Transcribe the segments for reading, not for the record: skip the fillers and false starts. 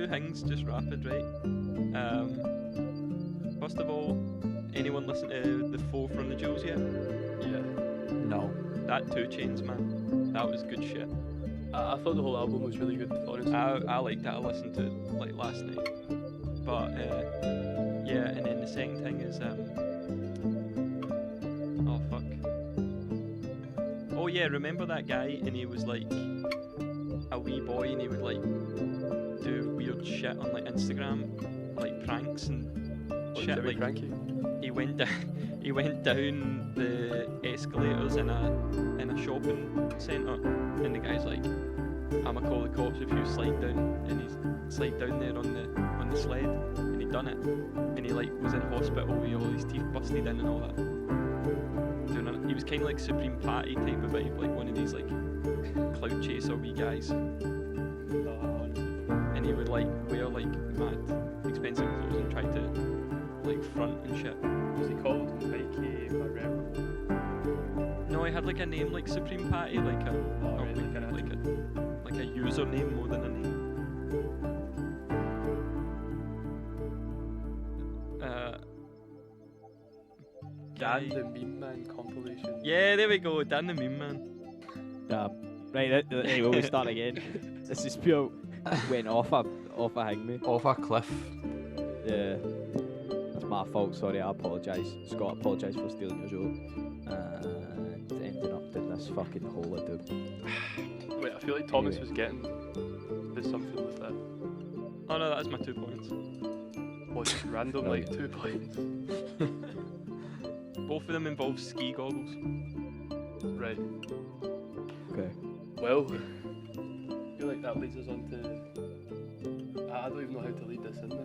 two things, just rapid, right? First of all, anyone listen to the Four from the Jewels yet? Yeah. No. That 2 Chains, man, that was good shit. I thought the whole album was really good, honestly. I liked it. I listened to it like last night. But yeah, and then the second thing is oh fuck. Oh yeah, remember that guy? And he was like a wee boy, and he would like do weird shit on like Instagram, like pranks and shit. Jimmy Like Cranky. he went down the escalators in a shopping centre, and the guy's like, "I'ma call the cops if you slide down," and he's slide down there on the sled, and he done it, and he like was in hospital with all his teeth busted in and all that. Doing it. He was kind of like Supreme Patty type of vibe, like one of these like cloud chaser wee guys, and he would like wear like mad expensive clothes and try to like front and shit. Was he called Mikey Marrero? No, he had like a name like Supreme Patty, like a like a username more than a name. Dan the Meme Man compilation. Yeah, there we go, Dan the Meme Man. Right, there you go, we start again. This is pure went off a hangman. Off a cliff. Yeah. That's my fault, sorry, I apologise. Scott, I apologise for stealing your joke. And ending up in this fucking hole of doom. Wait, I feel like Thomas was getting to something with that. Oh no, that's my 2 points. Was it random, like 2 points? Both of them involve ski goggles. Right. Okay. Well, I feel like that leads us on to... I don't even know how to lead this in now.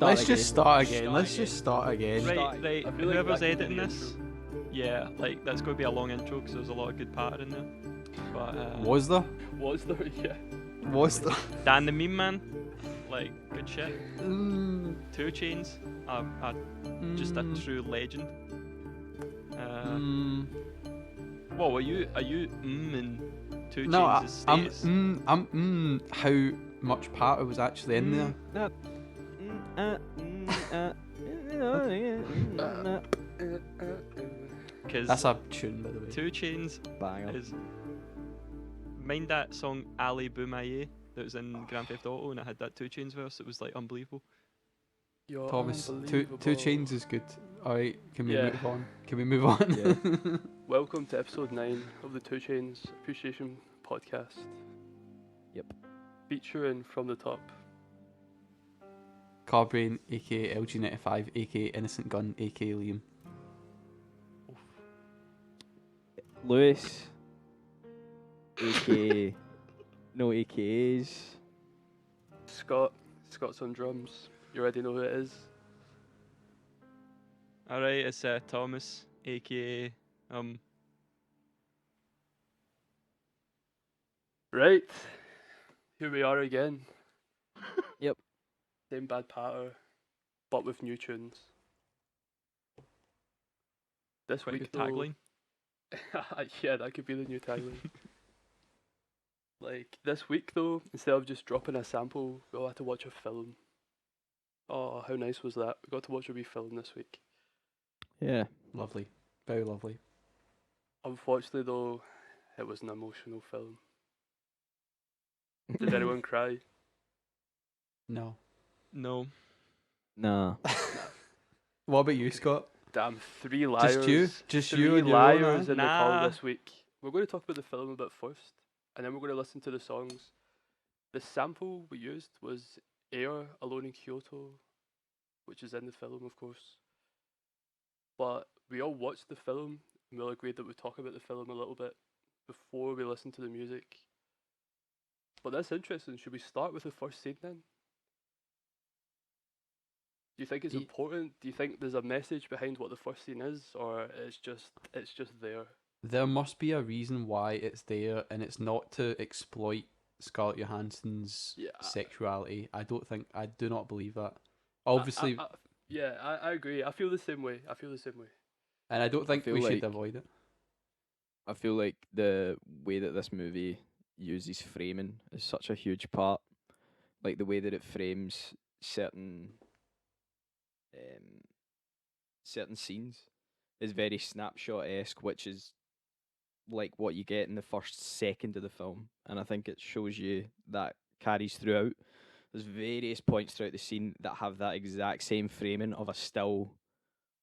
Let's just start again. Let's just start again. Right, I feel like whoever's that could be editing the this, yeah, like that's going to be a long intro because there's a lot of good patter in there. But Was there? Was there? Yeah. Was there? Dan the Meme Man, like good shit. 2 Chains, just a true legend. Whoa, are you in 2 No, Chains' I'm status? how much part was actually in there. Because That's a tune, by the way. 2 Chains Banger. is... Mind that song Ali Boumaye that was in Grand Theft Auto, and it had that 2 Chains verse. It was like unbelievable. You're Thomas, two unbelievable. Chains is good. Alright, can we Yeah. move on? Can we move on? Yeah. Welcome to episode 9 of the 2 Chains Appreciation Podcast. Yep. Featuring from the top. Carbrain, aka LG95, aka Innocent Gun, aka Liam. Lewis, aka no AKAs. Scott's on drums. You already know who it is. Alright, it's Thomas, aka Right. Here we are again. Yep. Same bad patter, but with new tunes. This quite a week good tagline. yeah, that could be the new tagline. Like, this week though, instead of just dropping a sample, we all had to watch a film. Oh, how nice was that? We got to watch a wee film this week. Yeah. Lovely. Very lovely. Unfortunately though, it was an emotional film. Did anyone cry? No. No. Nah. What about you, Scott? Damn, 3 liars. Just you? Just three you on your own, liars in the Nah. call this week. We're going to talk about the film a bit first, and then we're going to listen to the songs. The sample we used was Air, Alone in Kyoto, which is in the film, of course. But we all watched the film, and we all agreed that we'd talk about the film a little bit before we listen to the music. But that's interesting. Should we start with the first scene then? Do you think it's important? Do you think there's a message behind what the first scene is, or it's just there? There must be a reason why it's there, and it's not to exploit Scarlett Johansson's Yeah. sexuality. I do not believe that. Obviously, I agree. I feel the same way. and I don't think feel we should like- avoid it. I feel like the way that this movie uses framing is such a huge part, like the way that it frames um, certain scenes is very snapshot esque, which is like what you get in the first second of the film, and I think it shows you that carries throughout. There's various points throughout the scene that have that exact same framing of a still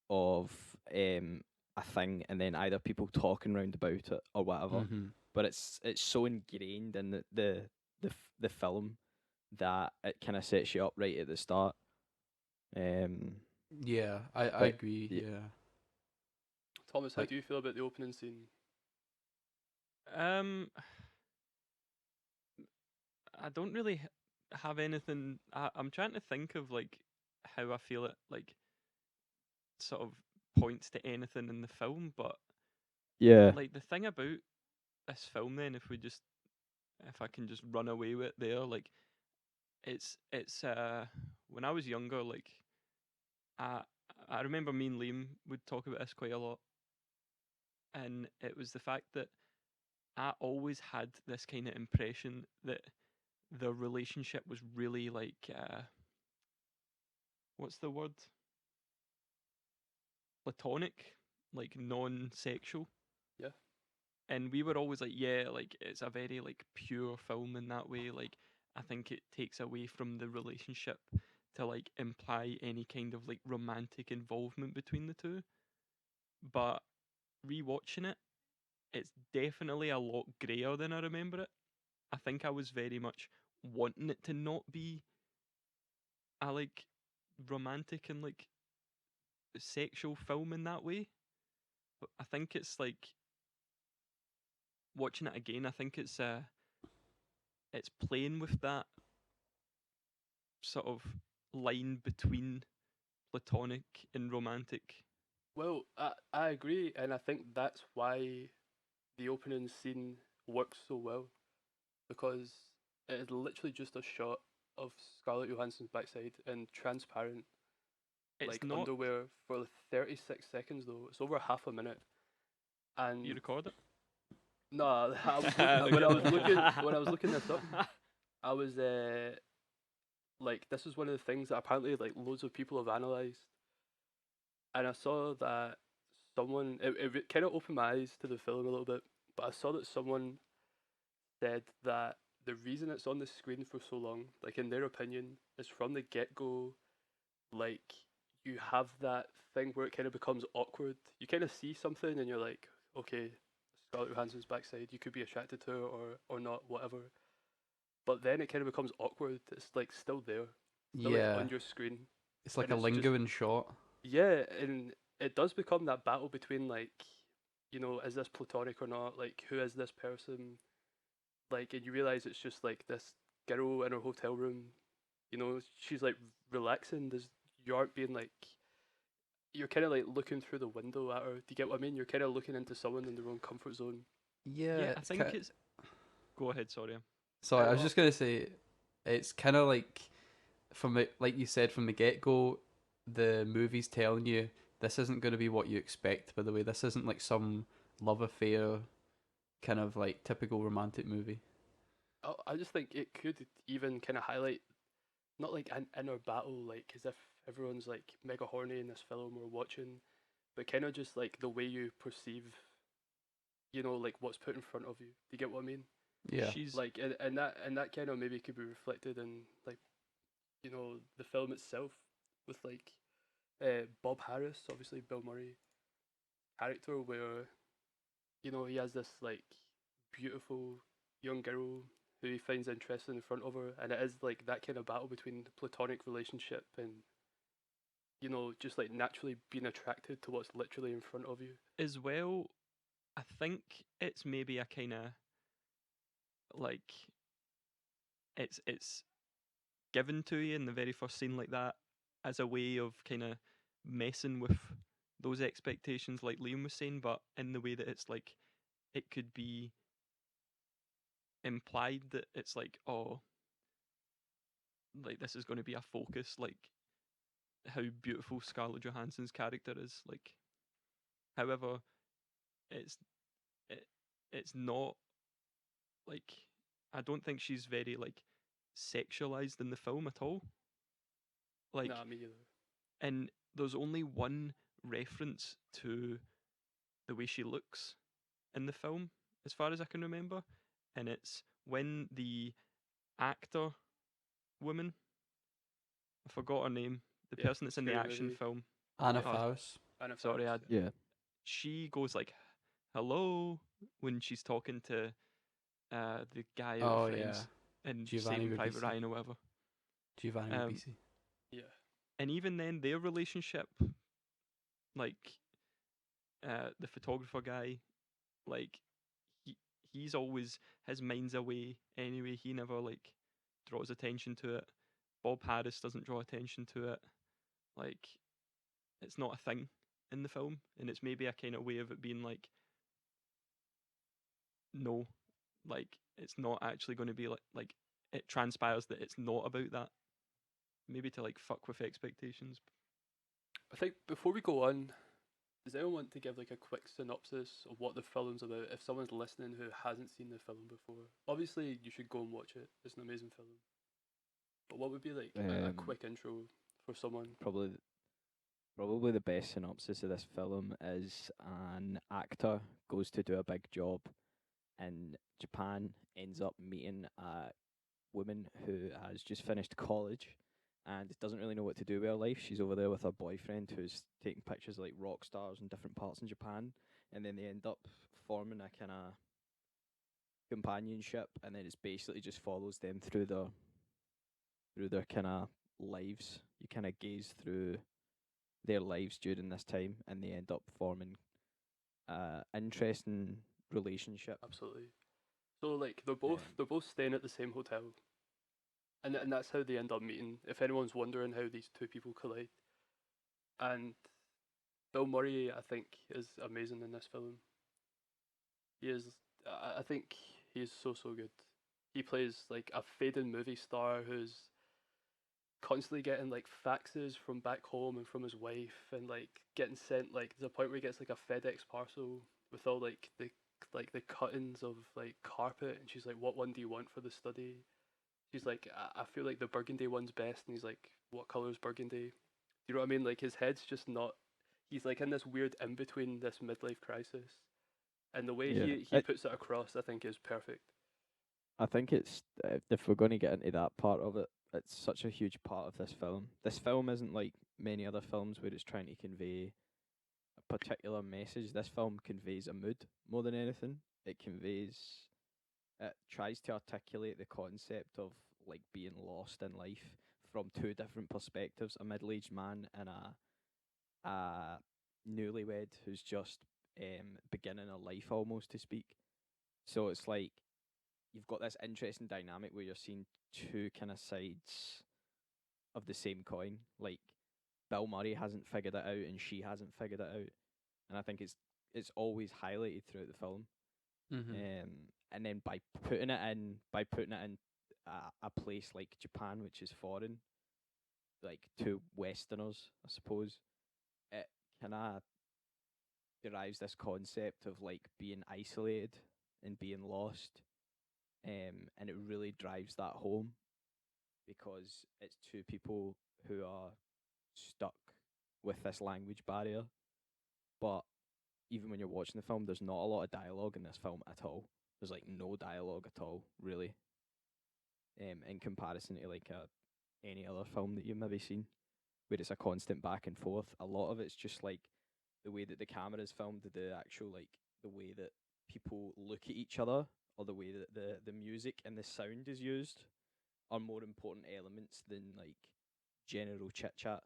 of a thing, and then either people talking round about it or whatever. Mm-hmm. But it's so ingrained in the film that it kind of sets you up right at the start. Yeah, I But agree. y- Yeah. Thomas, how Like, do you feel about the opening scene? Um, I don't really have anything. I'm trying to think of like how I feel it like sort of points to anything in the film, but yeah, like the thing about this film, then, if I can just run away with it there, like it's when I was younger, like I I remember me and Liam would talk about this quite a lot, and it was the fact that I always had this kind of impression that the relationship was really like what's the word? Platonic, like non-sexual. Yeah. And we were always like, yeah, like it's a very like pure film in that way. Like I think it takes away from the relationship to like imply any kind of like romantic involvement between the two. But rewatching it, it's definitely a lot grayer than I remember it. I think I was very much wanting it to not be a like romantic and like sexual film in that way. But I think it's like watching it again. I think it's playing with that sort of line between platonic and romantic. Well, I agree, and I think that's why the opening scene works so well, because it is literally just a shot of Scarlett Johansson's backside in transparent, It's like not. underwear for 36 seconds though. It's over half a minute, You and record it? no, I was when I was looking this up. I was like, this is one of the things that apparently like loads of people have analyzed, and I saw that someone it kind of opened my eyes to the film a little bit, but I saw that someone said that the reason it's on the screen for so long, like in their opinion, is from the get go, like you have that thing where it kind of becomes awkward. You kind of see something and you're like, okay, Scarlett Johansson's backside, you could be attracted to her or not, whatever. But then it kind of becomes awkward. It's like still there, still like yeah, on your screen, it's like and a it's just lingering shot. yeah, and it does become that battle between like, is this platonic or not? Like, who is this person? Like, and you realize it's just like this girl in her hotel room. She's like relaxing. You aren't being like, you're kind of like looking through the window at her. Do you get what I mean? You're kind of looking into someone in their own comfort zone. Yeah, Yeah, I it's think it's. Go ahead, sorry. sorry. I was Well, just gonna say, it's kind of like from it, like you said from the get go, the movie's telling you this isn't going to be what you expect. By the way, this isn't like some love affair, kind of like typical romantic movie. I just think it could even kind of highlight not like an inner battle, like as if everyone's like mega horny in this film we're watching, but kind of just like the way you perceive, like what's put in front of you. Do you get what I mean? Yeah, She's. Like, and that kind of maybe could be reflected in like the film itself with like Bob Harris, obviously Bill Murray character, where he has this like beautiful young girl who he finds interesting in front of her, and it is like that kind of battle between the platonic relationship and just like naturally being attracted to what's literally in front of you. As well, I think it's maybe a kind of like it's given to you in the very first scene like that as a way of kind of messing with those expectations, like Liam was saying, but in the way that it's like it could be implied that it's like, oh, like this is going to be a focus, like how beautiful Scarlett Johansson's character is. Like, however, it's it, it's not like I don't think she's very like sexualized in the film at all. Like, Nah, me either. and there's only one reference to the way she looks in the film, as far as I can remember, and it's when the actor woman, I forgot her name, the Yeah, person that's in the scary action movie. film. Anna Yeah. Faris. Anna Sorry, Faris, I- yeah. Yeah. She goes like, "Hello," when she's talking to the guy out Oh, of yeah. Friends in Giovanni Saving Private Ribisi. Ryan or whatever. Giovanni Um, Ribisi. Yeah. And even then, their relationship, like the photographer guy, like he he's always, his mind's away anyway. He never like draws attention to it. Bob Harris doesn't draw attention to it. Like, it's not a thing in the film, and it's maybe a kind of way of it being like, no, like it's not actually going to be like it transpires that it's not about that. Maybe to like fuck with expectations. I think before we go on, does anyone want to give like a quick synopsis of what the film's about? If someone's listening who hasn't seen the film before, obviously you should go and watch it. It's an amazing film. But what would be like a quick intro for someone? Probably the best synopsis of this film is an actor goes to do a big job in Japan, ends up meeting a woman who has just finished college and doesn't really know what to do with her life. She's over there with her boyfriend who's taking pictures of like rock stars in different parts in Japan, and then they end up forming a kind of companionship, and then it's basically just follows them through their kind of lives. You kind of gaze through their lives during this time, and they end up forming interesting relationship. Absolutely. So like they're both staying at the same hotel, and that's how they end up meeting. If anyone's wondering how these two people collide, and Bill Murray, I think, is amazing in this film. He is. I think he's so good. He plays like a fading movie star who's constantly getting like faxes from back home and from his wife, and like getting sent like there's a point where he gets like a FedEx parcel with all like the cuttings of like carpet, and she's like, "What one do you want for the study?" She's like, I feel like the burgundy one's best," and he's like, "What color's burgundy?" Do you know what I mean? Like his head's just not. He's like in this weird in between this midlife crisis, and the way Yeah. he puts it across, I think, is perfect. I think it's if we're going to get into that part of it, it's such a huge part of this film. This film isn't like many other films where it's trying to convey a particular message. This film conveys a mood more than anything. It tries to articulate the concept of like being lost in life from two different perspectives: a middle-aged man and a newlywed who's just beginning a life, almost to speak. So it's like you've got this interesting dynamic where you're seeing two kind of sides of the same coin. Like Bill Murray hasn't figured it out and she hasn't figured it out, and I think it's always highlighted throughout the film. Mm-hmm. And then by putting it in a place like Japan, which is foreign, like to Westerners, I suppose, it kind of derives this concept of like being isolated and being lost, and it really drives that home because it's two people who are stuck with this language barrier. But even when you're watching the film, there's not a lot of dialogue in this film at all. There's like no dialogue at all, really, in comparison to like any other film that you've maybe seen, where it's a constant back and forth. A lot of it's just like the way that the camera is filmed, the actual like the way that people look at each other, or the way that the music and the sound is used, are more important elements than like general chit chat.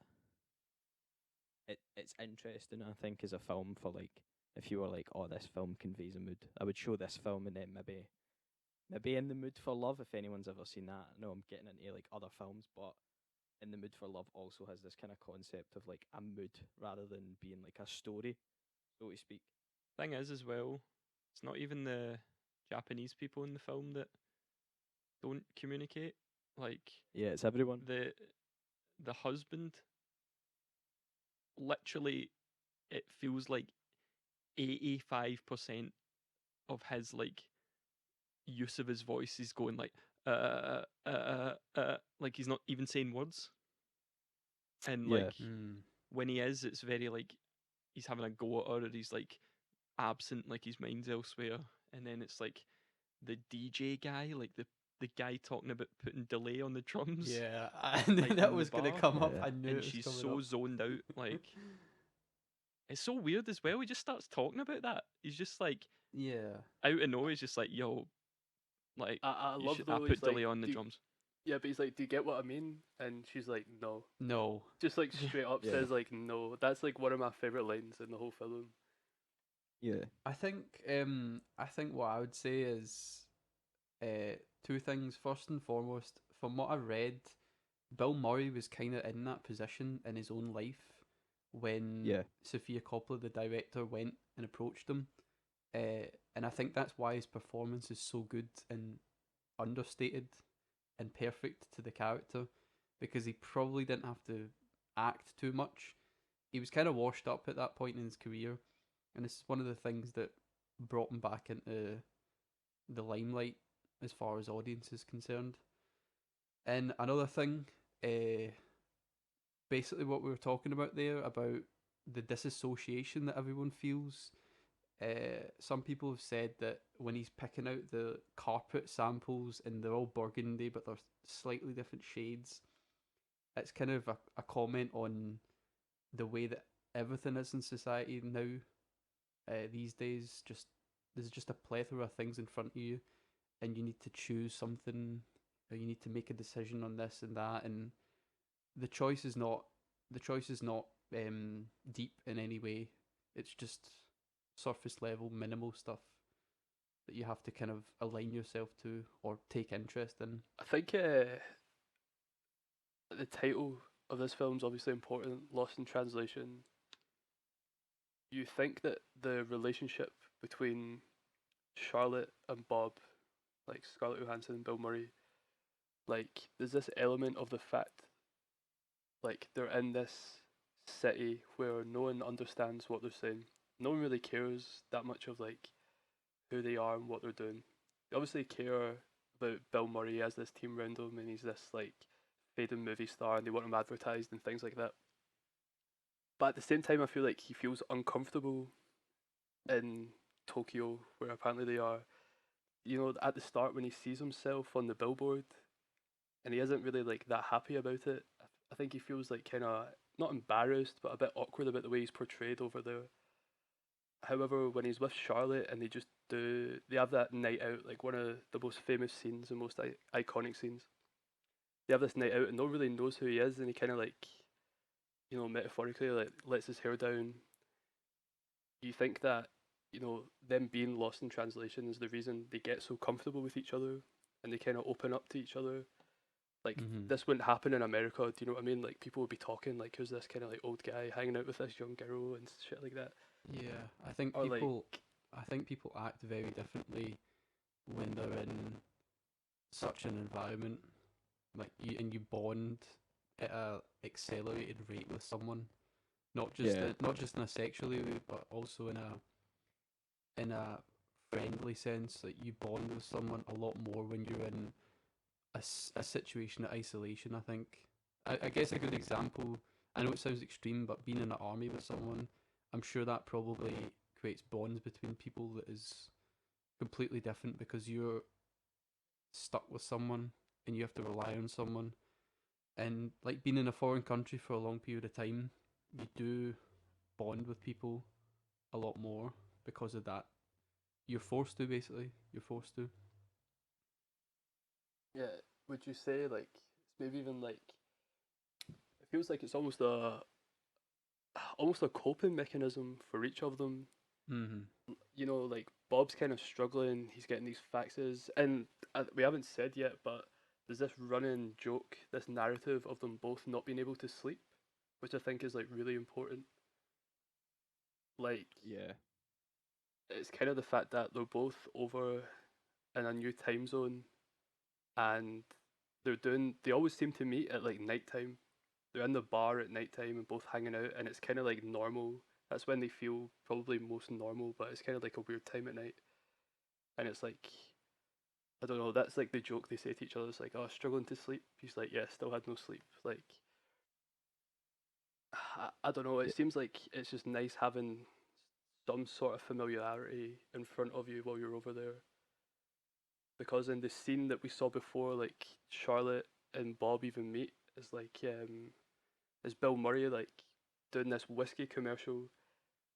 It's interesting, I think, as a film for like if you were like, oh, this film conveys a mood, I would show this film and then maybe In the Mood for Love, if anyone's ever seen that. I know I'm getting into like other films, but In the Mood for Love also has this kind of concept of like a mood rather than being like a story, so to speak. Thing is, as well, it's not even the Japanese people in the film that don't communicate. Like Yeah, it's everyone. the husband, literally, it feels like 85% of his like use of his voice is going like like he's not even saying words, and Yeah. like when he is, it's very like he's having a go at her, or he's like absent, like his mind's elsewhere, and then it's like the DJ guy, like the guy talking about putting delay on the drums. Yeah, I knew like, that in the was gonna bar, come up. Yeah. I knew and it was she's coming so up. zoned out. Like it's so weird as well. He just starts talking about that. He's just like Yeah, out of nowhere. He's just like, yo, like I you love should, I though. put He's like, delay on the do, drums. yeah, but he's like, do you get what I mean? And she's like, no. no. Just like straight up Yeah. says like no. That's like one of my favorite lines in the whole film. Yeah. I think what I would say is two things. First and foremost, from what I read, Bill Murray was kind of in that position in his own life when Yeah. Sofia Coppola, the director, went and approached him. And I think that's why his performance is so good and understated and perfect to the character, because he probably didn't have to act too much. He was kind of washed up at that point in his career, and it's one of the things that brought him back into the limelight as far as audience is concerned. And another thing, basically what we were talking about there about the disassociation that everyone feels. Some people have said that when he's picking out the carpet samples and they're all burgundy but they're slightly different shades, it's kind of a comment on the way that everything is in society now. These days, just there's just a plethora of things in front of you, and you need to choose something, or you need to make a decision on this and that, and the choice is not deep in any way. It's just surface level, minimal stuff that you have to kind of align yourself to or take interest in. I think the title of this film is obviously important. Lost in Translation. You think that the relationship between Charlotte and Bob, like Scarlett Johansson and Bill Murray, like there's this element of the fact, like they're in this city where no one understands what they're saying. No one really cares that much of like who they are and what they're doing. They obviously care about Bill Murray as this team around him, and he's this like fading movie star, and they want him advertised and things like that. But at the same time, I feel like he feels uncomfortable in Tokyo, where apparently they are. You know, at the start when he sees himself on the billboard, and he isn't really like that happy about it. I think he feels like kind of not embarrassed, but a bit awkward about the way he's portrayed over there. However, when he's with Charlotte and they have that night out, like one of the most famous scenes and most iconic scenes. They have this night out and no one really knows who he is, and he kind of like, you know, metaphorically like lets his hair down. You think that, you know, them being lost in translation is the reason they get so comfortable with each other and they kind of open up to each other. Like this wouldn't happen in America. Do you know what I mean? Like people would be talking like, "Who's this kind of like old guy hanging out with this young girl and shit like that?" Yeah, I think Or people act very differently when they're in such an environment. Like you bond at a accelerated rate with someone, not just in a sexually way, but also in a friendly sense. Like you bond with someone a lot more when you're in a situation of isolation. I think. I guess a good example. I know it sounds extreme, but being in an army with someone, I'm sure that probably creates bonds between people that is completely different because you're stuck with someone and you have to rely on someone. And like being in a foreign country for a long period of time, you do bond with people a lot more because of that. You're forced to, basically. You're forced to. yeah, would you say like it's maybe even like it feels like it's almost a coping mechanism for each of them. You know, like Bob's kind of struggling. He's getting these faxes, and we haven't said yet, but there's this running joke, this narrative of them both not being able to sleep, which I think is like really important. Like, Yeah. it's kind of the fact that they're both over in a new time zone, and they always seem to meet at like nighttime. They're in the bar at nighttime and both hanging out, and it's kind of like normal. That's when they feel probably most normal, but it's kind of like a weird time at night. And it's like I don't know. That's like the joke they say to each other. It's like, oh, struggling to sleep. He's like, yeah, still had no sleep. Like, I don't know. It Yeah. seems like it's just nice having some sort of familiarity in front of you while you're over there. Because in the scene that we saw before, like Charlotte and Bob even meet, is like is Bill Murray like doing this whiskey commercial,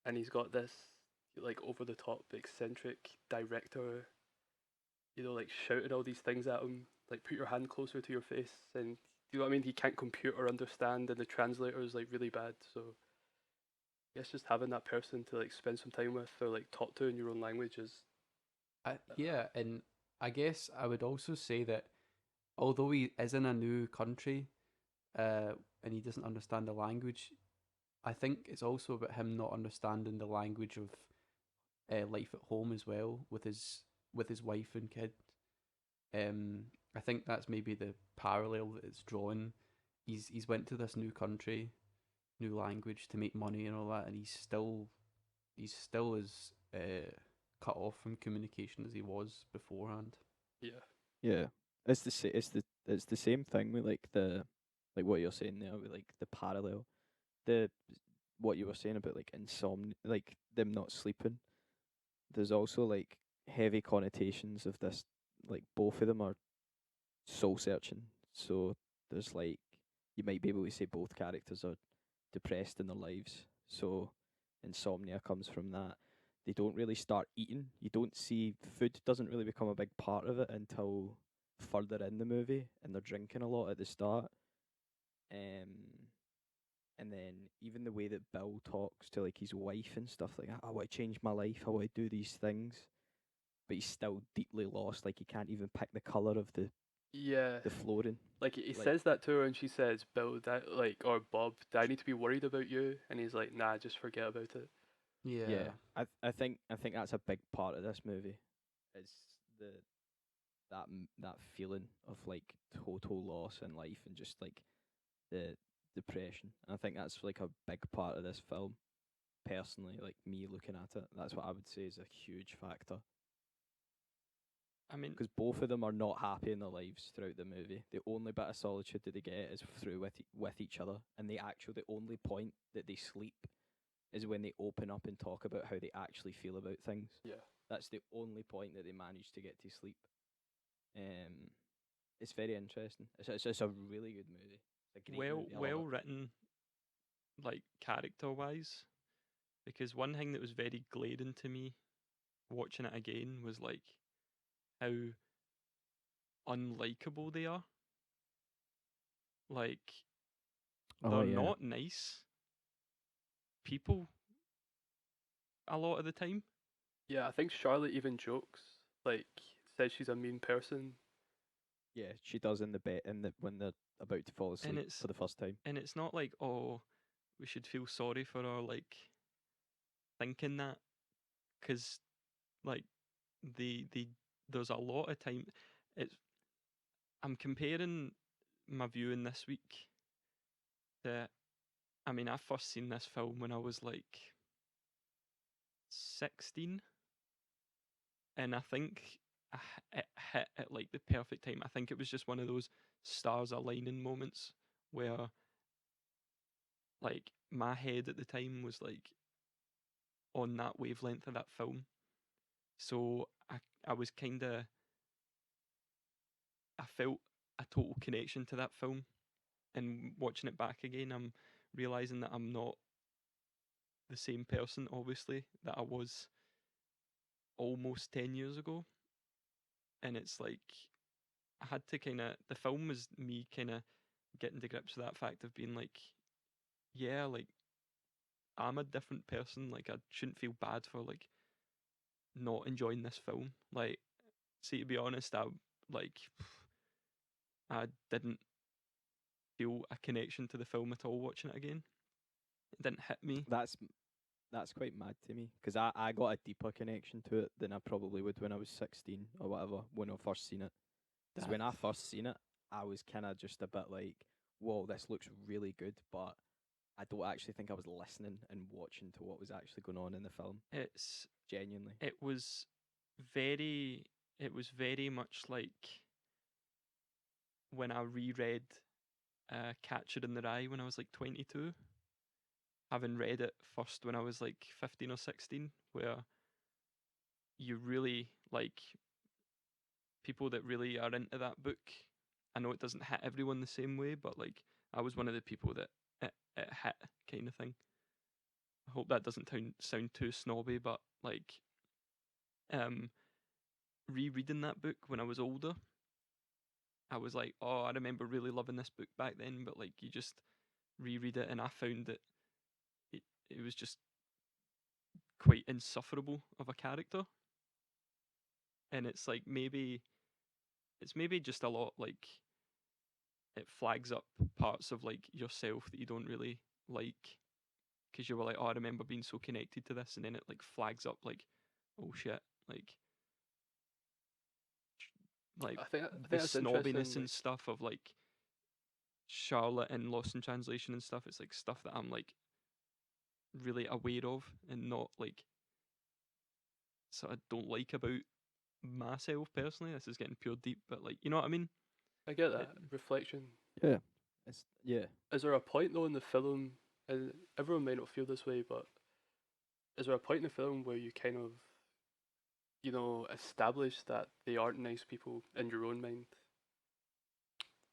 and he's got this like over the top eccentric director, like shouting all these things at him, like put your hand closer to your face, and you know what I mean. He can't compute or understand, and the translator is like really bad. So I guess just having that person to like spend some time with or like talk to in your own language is Yeah, and I guess I would also say that although he is in a new country, and he doesn't understand the language, I think it's also about him not understanding the language of life at home as well with his wife and kid. I think that's maybe the parallel that it's drawn. He's went to this new country, new language to make money and all that, and he's still as cut off from communication as he was beforehand. yeah. Yeah, it's the same thing with like what you're saying there with like the parallel, the what you were saying about like insomnia, like them not sleeping. There's also like heavy connotations of this, like both of them are soul searching. So there's like you might be able to say both characters are depressed in their lives. So insomnia comes from that. They don't really start eating. You don't see food doesn't really become a big part of it until further in the movie, and they're drinking a lot at the start. Um, and then even the way that Bill talks to like his wife and stuff like that, I want to change my life, I want to do these things, but he's still deeply lost. Like he can't even pick the color of Yeah, the flooring. like he Like says that to her, and she says, "Bill, that like or Bob, do I need to be worried about you?" And he's like, "Nah, just forget about it." Yeah, yeah, I think that's a big part of this movie. Is the that feeling of like total loss in life and just like the depression. And I think that's like a big part of this film. Personally, like me looking at it, that's what I would say is a huge factor. I mean, Because both of them are not happy in their lives throughout the movie. The only bit of solitude that they get is through with each other, and the only point that they sleep is when they open up and talk about how they actually feel about things. Yeah, That's the only point that they manage to get to sleep. Um, it's very interesting. It's a really good movie. It's a great movie. I love well it. written, like character wise. Because one thing that was very glaring to me watching it again was like how unlikable they are. Like Oh they're yeah. not nice people a lot of the time, yeah. I think Charlotte even jokes, like says she's a mean person. Yeah, she does in the bed in the when they're about to fall and asleep it's for the first time. and it's not like, oh, we should feel sorry for her, like thinking that, because like the there's a lot of time. It's I'm comparing my viewing this week to, I mean, I first seen this film when I was like 16, and I think it hit at like the perfect time. I think it was just one of those stars aligning moments where like my head at the time was like on that wavelength of that film. So I was kind of, I felt a total connection to that film, and watching it back again, I'm realizing that I'm not the same person, obviously, that I was almost 10 years ago. And it's like, I had to kind of, the film was me kind of getting to grips with that fact of being like, yeah, like, I'm a different person. Like, I shouldn't feel bad for, like, not enjoying this film. Like, see, to be honest, like, I didn't feel a connection to the film at all watching it again. It didn't hit me. That's quite mad to me because I got a deeper connection to it than I probably would when I was 16 or whatever when I first seen it. Because when I That's first seen it, I was kind of just a bit like, "Whoa, this looks really good," but I don't actually think I was listening and watching to what was actually going on in the film. It's Genuinely. it was very it was very much like when I reread Catcher in the Rye when I was like 22, having read it first when I was like 15 or 16, where you really like people that really are into that book. I know it doesn't hit everyone the same way, but like I was one of the people that it hit, kind of thing. I hope that doesn't sound too snobby, but like um rereading that book when I was older, I was like, oh, I remember really loving this book back then, but like you just reread it and I found that it was just quite insufferable of a character. And it's like maybe just a lot like it flags up parts of like yourself that you don't really like because you were like, oh, I remember being so connected to this, and then it like flags up like, oh shit, like I think the that's interesting. snobbiness and Like, stuff of like Charlotte and Lost in Translation and stuff. It's like stuff that I'm like really aware of and not like sort of don't like about myself personally. This is getting pure deep, but like you know what I mean? I get It, that reflection. Yeah. It's yeah. Is there a point though in the film, and everyone may not feel this way, but is there a point in the film where you kind of, establish that they aren't nice people in your own mind?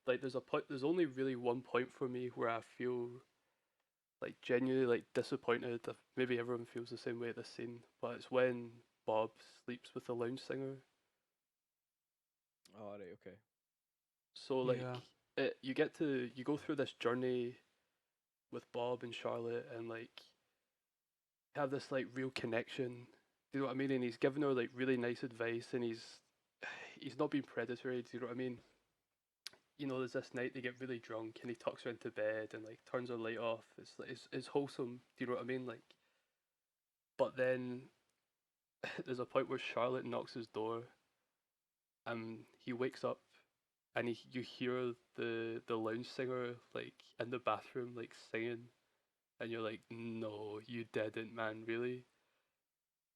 Like, there's a point. There's only really one point for me where I feel like genuinely like disappointed. Maybe everyone feels the same way at this scene, but it's when Bob sleeps with the lounge singer. Oh, right, okay. So like, Yeah. you go through this journey with Bob and Charlotte, and like have this like real connection. Do you know what I mean? And he's giving her like really nice advice, and he's not being predatory. Do you know what I mean? There's this night they get really drunk, and he tucks her into bed and like turns her light off. It's like it's wholesome. Do you know what I mean? Like, but then there's a point where Charlotte knocks his door, and he wakes up, and you hear the lounge singer like in the bathroom like singing, and you're like, no, you didn't, man, really.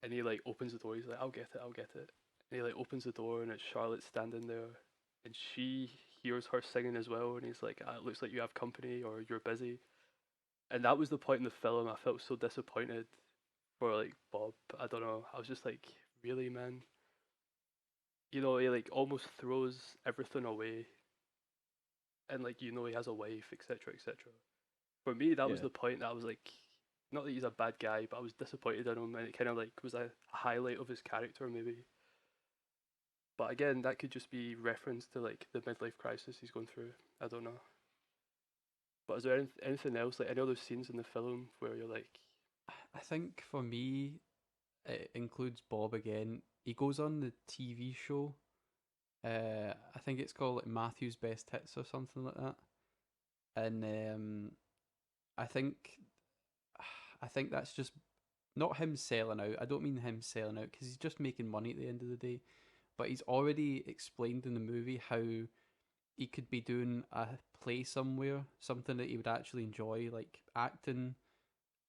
And he like opens the door. He's like, I'll get it, I'll get it. And he like opens the door, and it's Charlotte standing there, and she hears her singing as well. And he's like, it looks like you have company or you're busy. And that was the point in the film I felt so disappointed for like Bob. I don't know. I was just like, really, man. He like almost throws everything away, and like he has a wife, etc., etc. For me, that was Yeah. the point that I was like, not that he's a bad guy, but I was disappointed in him, and it kind of like was a highlight of his character, maybe. But again, that could just be reference to like the midlife crisis he's going through. I don't know. But is there anything else, like any other scenes in the film where you're like, I think for me, it includes Bob again. He goes on the TV show. I think it's called like Matthew's Best Hits or something like that. And I think, I think that's just not him selling out. I don't mean him selling out because he's just making money at the end of the day. But he's already explained in the movie how he could be doing a play somewhere, something that he would actually enjoy, like acting,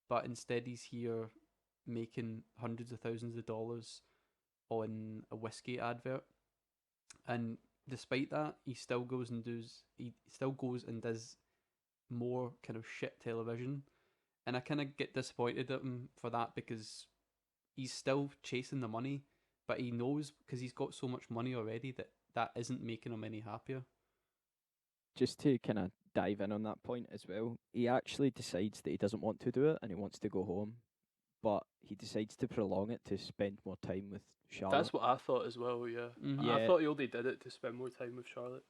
but instead he's here making hundreds of thousands of dollars on a whiskey advert. And despite that, he still goes and does more kind of shit television. And I kind of get disappointed at him for that because he's still chasing the money, but he knows because he's got so much money already that that isn't making him any happier. Just to kind of dive in on that point as well, he actually decides that he doesn't want to do it and he wants to go home, but he decides to prolong it to spend more time with Charlotte, that's what I thought as well, yeah. Mhm. I Yeah. thought he only did it to spend more time with Charlotte.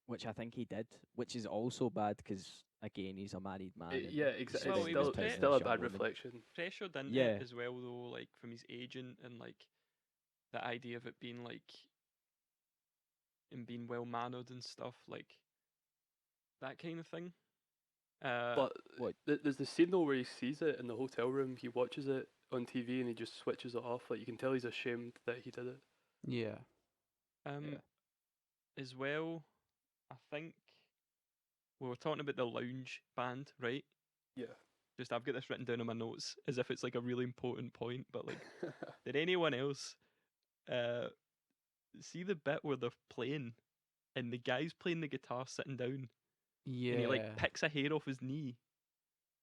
which I think he did, which is also bad because again he's a married man. and Yeah, he's exactly. Well, It's he spending was still, his it's time still with a young bad women. reflection. pressured into Yeah. it as well though, like from his agent and like the idea of it being like him being well mannered and stuff, like that kind of thing. But What? there's the scene though where he sees it in the hotel room. He watches it on TV and he just switches it off. Like you can tell he's ashamed that he did it. Yeah. um Yeah. as well, I think we were talking about the lounge band, right? Yeah. Just I've got this written down in my notes as if it's like a really important point, but like did anyone else uh see the bit where they're playing, and the guy's playing the guitar sitting down, and he like Yeah, picks a hair off his knee.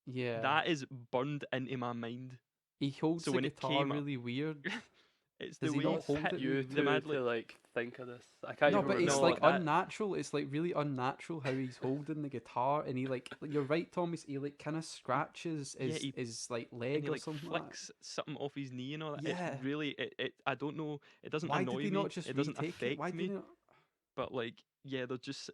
yeah. That is burned into my mind. He holds So the when it guitar came up, really weird. it's Does the he way not hold hit it? you the mad to like like think of this? I can't No, even but it's No, remember. like that- unnatural. It's like really unnatural how he's holding the guitar, and he like you're right, Thomas. He like kind of scratches Yeah, his like and leg he or like something like that. flicks something off his knee and all that. Yeah. It's really it. I don't know. It doesn't Why did annoy they me. not just It doesn't retake it? Why affect did they me. not? But like, yeah, they're just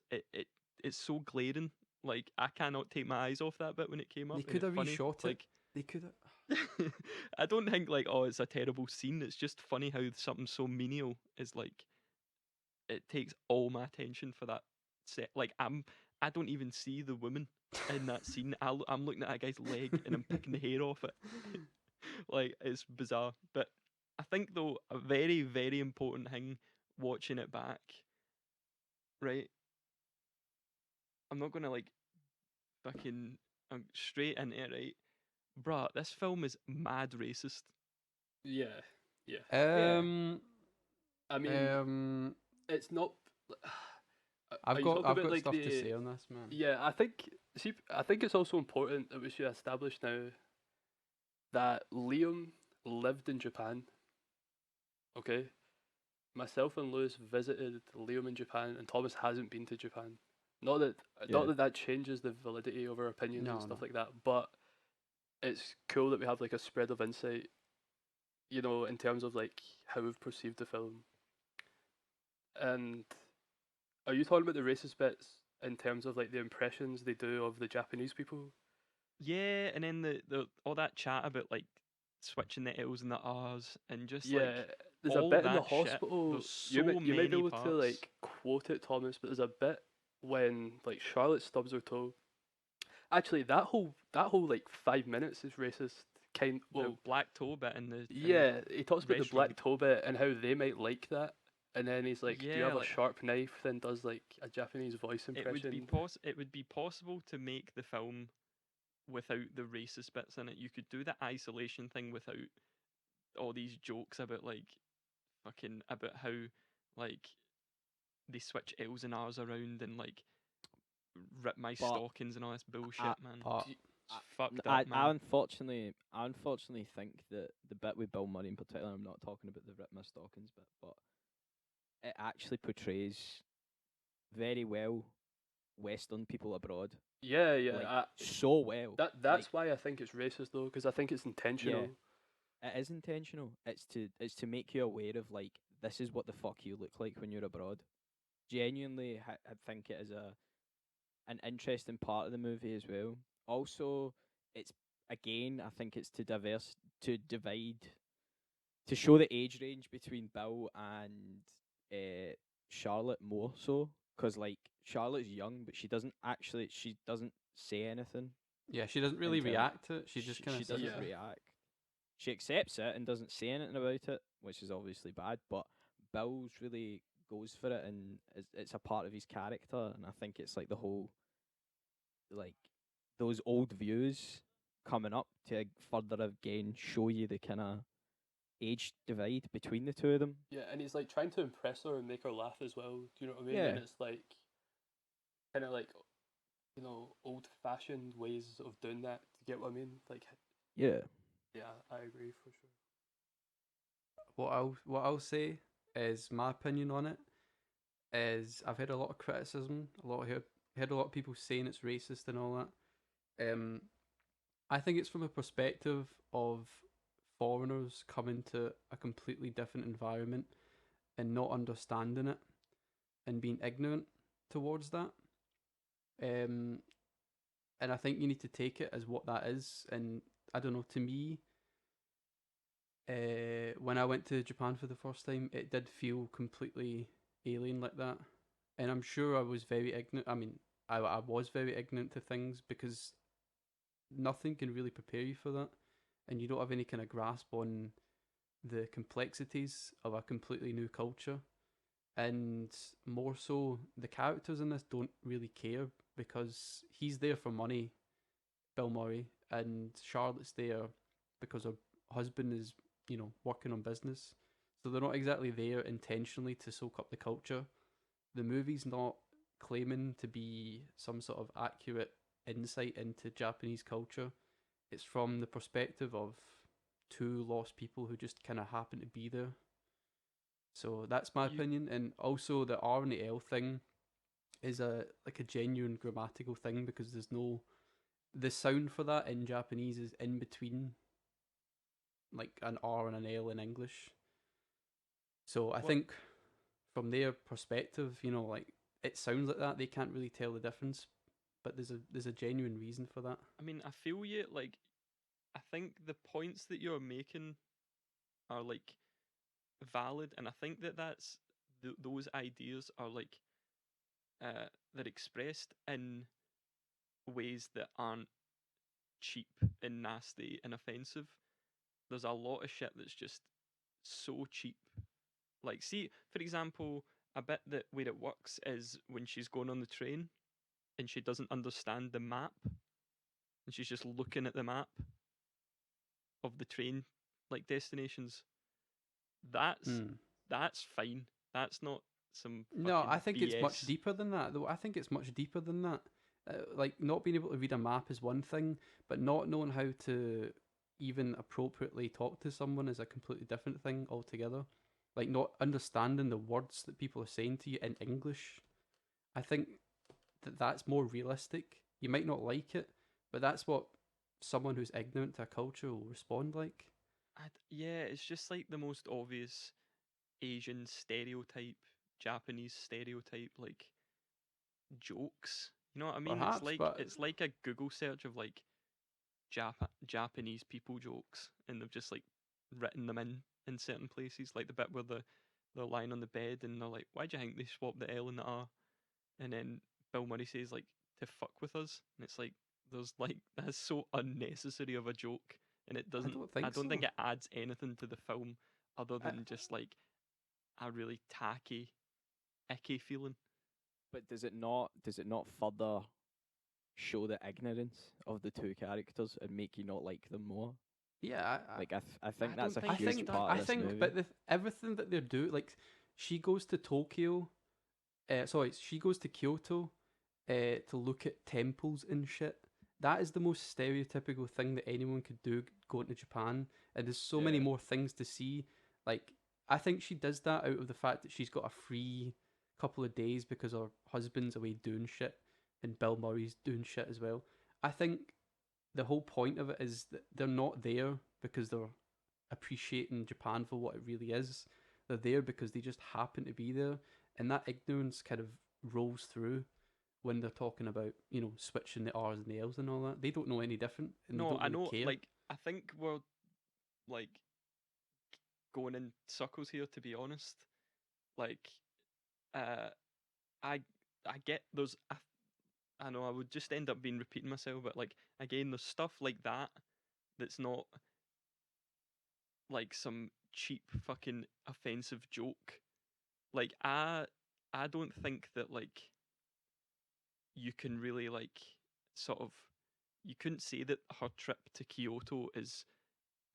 it's so glaring. Like I cannot take my eyes off that bit when it came up. They And could it's have funny. reshot it. Like They could have. I don't think like it's a terrible scene. It's just funny how something so menial is like it takes all my attention for that set. Like I don't even see the woman in that scene. I'm looking at that guy's leg and I'm picking the hair off it. Like it's bizarre. But I think though a very very important thing watching it back, right? I'm not gonna like fucking I'm straight into it, right? Bruh, this film is mad racist. Yeah, yeah. I mean, it's not. Are I've you got talking I've about got like stuff the? to say on this, man. Yeah, I think. See, I think it's also important that we should establish now that Liam lived in Japan. Okay, myself and Lewis visited Liam in Japan, and Thomas hasn't been to Japan. Not that Yeah. that changes the validity of our opinions and No, stuff no. like that, but it's cool that we have like a spread of insight, you know, in terms of like how we've perceived the film. And are you talking about the racist bits in terms of like the impressions they do of the Japanese people? Yeah, and then the all that chat about like switching the L's and the R's and just Yeah, like there's a all bit in the that shit. hospital. There's so You might be many able parts. to like quote it, Thomas, but there's a bit when like Charlotte stubs her toe. Actually, that whole like 5 minutes is racist. The black toe bit in the Yeah, he talks about the restaurant. black toe bit and how they might like that. And then he's like, "Do you Yeah, have a like- sharp knife?" Then does like a Japanese voice it impression. would be possible to make the film without the racist bits in it. You could do the isolation thing without all these jokes about like fucking about how like they switch L's and R's around and like rip my But stockings and all this bullshit, man. But It's I- fucked I up, man. unfortunately think that the bit with Bill Murray in particular, I'm not talking about the Rip My Stockings bit, but it actually portrays very well Western people abroad. Yeah, yeah. Like so well. That's Like, why I think it's racist though, because I think it's intentional. it is intentional. It's to make you aware of like this is what the fuck you look like when you're abroad. Genuinely, I think it is an interesting part of the movie as well. Also, it's again, I think it's to divide to show the age range between Bill and Charlotte more so because like Charlotte's young, but she doesn't say anything. yeah, she doesn't really Until react to it. She just kind she of doesn't Yeah. react. She accepts it and doesn't say anything about it, which is obviously bad. But Bill's really goes for it, and it's a part of his character. And I think it's like the whole, like, those old views coming up to further again show you the kind of age divide between the two of them. Yeah, and he's like trying to impress her and make her laugh as well. Do you know what I mean? Yeah. And it's like kind of like, you know, old fashioned ways of doing that. Do you get what I mean? Like, Yeah. yeah, I agree for sure. what I'll say is my opinion on it is I've heard a lot of criticism, heard a lot of people saying it's racist and all that. I think it's from a perspective of foreigners coming to a completely different environment and not understanding it and being ignorant towards that. And I think you need to take it as what that is. And I don't know, to me, when I went to Japan for the first time, it did feel completely alien like that. And I'm sure I was very ignorant. I mean, I was very ignorant to things because nothing can really prepare you for that. And you don't have any kind of grasp on the complexities of a completely new culture. And more so, the characters in this don't really care because he's there for money, Bill Murray, and Charlotte's there because her husband is, working on business. So they're not exactly there intentionally to soak up the culture. The movie's not claiming to be some sort of accurate insight into Japanese culture. It's from the perspective of two lost people who just kind of happen to be there. So that's my You opinion. And also the R and the L thing is a like a genuine grammatical thing because there's no the sound for that in Japanese is in between like an R and an L in English. So I what think from their perspective, like it sounds like that. They can't really tell the difference, but there's a genuine reason for that. I mean, I feel you. Like, I think the points that you're making are like valid, and I think that those ideas are like they're expressed in ways that aren't cheap and nasty and offensive. There's a lot of shit that's just so cheap. Like, see, for example, a bit that where it works is when she's going on the train and she doesn't understand the map and she's just looking at the map of the train like destinations. That's Hmm. that's fine. That's not some No, I fucking think it's much BS. deeper than that. Though I think it's much deeper than that. Like not being able to read a map is one thing, but not knowing how to even appropriately talk to someone is a completely different thing altogether. Like not understanding the words that people are saying to you in English. I think that's more realistic. You might not like it, but that's what someone who's ignorant to a culture will respond like. Yeah, it's just like the most obvious Asian stereotype, Japanese stereotype, like jokes. You know what I mean? It's Perhaps, like but it's like a Google search of like Japanese people jokes, and they've just like written them in certain places, like the bit where they're lying on the bed and they're like, "Why do you think they swapped the L and the R?" And then Bill Murray says like, "To fuck with us," and it's like there's like that's so unnecessary of a joke, and it I doesn't. don't I think don't think so. it adds anything to the film other I, than just like a really tacky, icky feeling. But does it not further show the ignorance of the two characters and make you not like them more? yeah, Like I think I that's don't a I think it's huge think done. part I of this think, but movie. everything that they're doing, like she goes to Tokyo, sorry, she goes to Kyoto, to look at temples and shit. That is the most stereotypical thing that anyone could do going to Japan, and there's so many yeah, more things to see. Like I think she does that out of the fact that she's got a free couple of days because her husband's away doing shit, and Bill Murray's doing shit as well. I think the whole point of it is that they're not there because they're appreciating Japan for what it really is. They're there because they just happen to be there, and that ignorance kind of rolls through when they're talking about switching the R's and the L's and all that. They don't know any different, and they No, don't I really know. care. Like I think we're like going in circles here. To be honest, like uh, I I get those. I know I would just end up being repeating myself, but like again, there's stuff like that that's not like some cheap fucking offensive joke. Like I don't think that like you can really like sort of you couldn't say that her trip to Kyoto is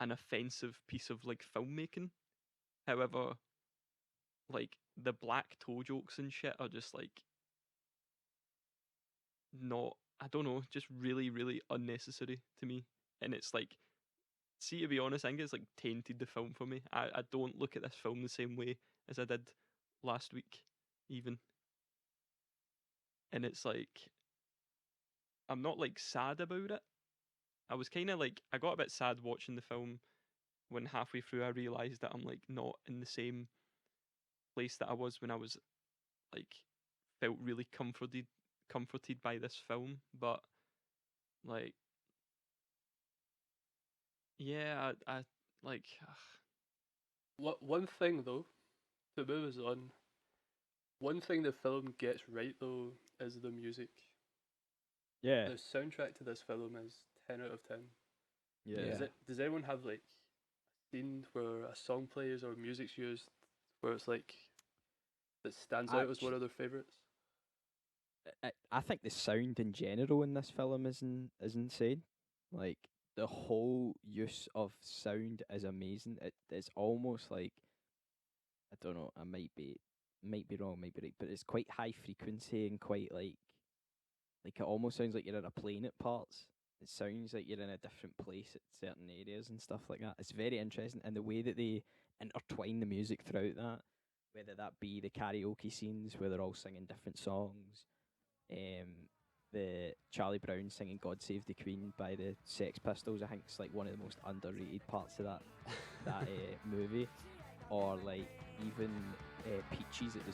an offensive piece of like filmmaking. However, like the black toe jokes and shit are just like not I don't know, just really, really unnecessary to me. And it's like see to be honest, I think it's like tainted the film for me. I don't look at this film the same way as I did last week, even. And it's like I'm not like sad about it. I was kinda like I got a bit sad watching the film when halfway through I realised that I'm like not in the same place that I was when I was like felt really comforted by this film. But like yeah, I like what one thing though to move us on. One thing the film gets right though is the music. Yeah, The soundtrack to this film is 10 out of 10. yeah. Yeah, Does anyone have like a scene where a song plays or music's used where it's like that stands out as one Actually, of their favorites? I think the sound in general in this film is insane. Like the whole use of sound is amazing. It's almost like I don't know. I might be wrong, might be right, but it's quite high frequency and quite like it almost sounds like you're in a plane at parts. It sounds like you're in a different place at certain areas and stuff like that. It's very interesting, and the way that they intertwine the music throughout that, whether that be the karaoke scenes where they're all singing different songs, the Charlie Brown singing "God Save the Queen" by the Sex Pistols. I think it's like one of the most underrated parts of that movie, or like even Peaches at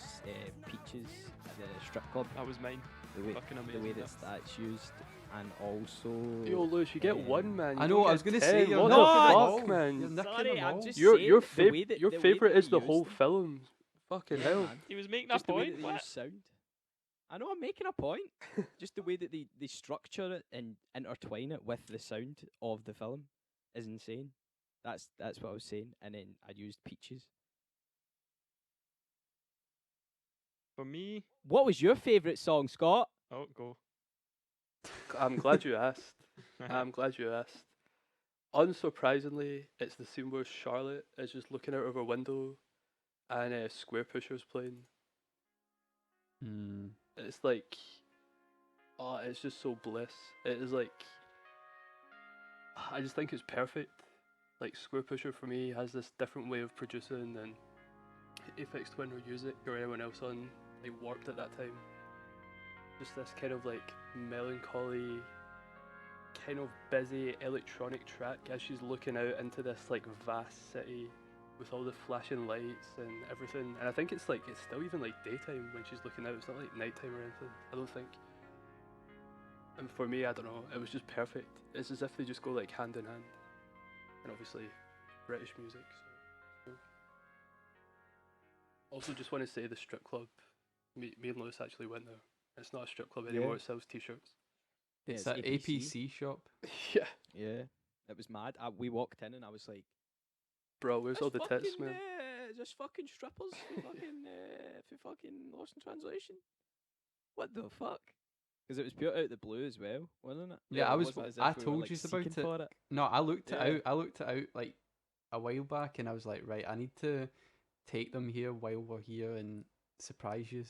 Peaches at the strip club. That was mine. The way, Fucking the amazing. way that's used, and also Yo, Lewis, you get one, man. I You know. don't I was get gonna 10. say you're What nicking the them fuck, all. man? You're nicking Sorry, them I'm all. just Your saying your the fav- way that your the way favorite that is they the whole used them. film. Fucking Yeah, hell. man. He was making Just a the way point. that they What? use sound. I know I'm making a point. Just the way that they structure it and intertwine it with the sound of the film is insane. That's what I was saying. And then I used Peaches. For me, What was your favourite song, Scott? oh go. I'm glad you asked. I'm glad you asked. Unsurprisingly, it's the scene where Charlotte is just looking out of her window and Square Pusher's playing. Hmm. It's like, oh, it's just so bliss. It is like, I just think it's perfect. Like Square Pusher for me has this different way of producing than Aphex Twin or Music or anyone else on like Warped at that time. Just this kind of like melancholy, kind of busy electronic track as she's looking out into this like vast city with all the flashing lights and everything. And I think it's still even like daytime when she's looking out. It's not like nighttime or anything, I don't think. And for me, I don't know, it was just perfect. It's as if they just go like hand in hand. And obviously British music. So. Also just want to say the strip club, me and Lewis actually went there. It's not a strip club anymore, Yeah. it sells t-shirts. It's Yeah, that it's APC shop. Yeah. Yeah, it was mad. We walked in and I was like, Bro, where's all the "There's tits, fucking, man? There's fucking strippers for fucking Lost in Translation. What the fuck?" Because it was pure out the blue as well, wasn't it? Yeah, It I was. wasn't as if I we were, told like, you about seeking it. for it. No, I looked it Yeah. out. I looked it out like a while back, and I was like, right, I need to take them here while we're here and surprise you.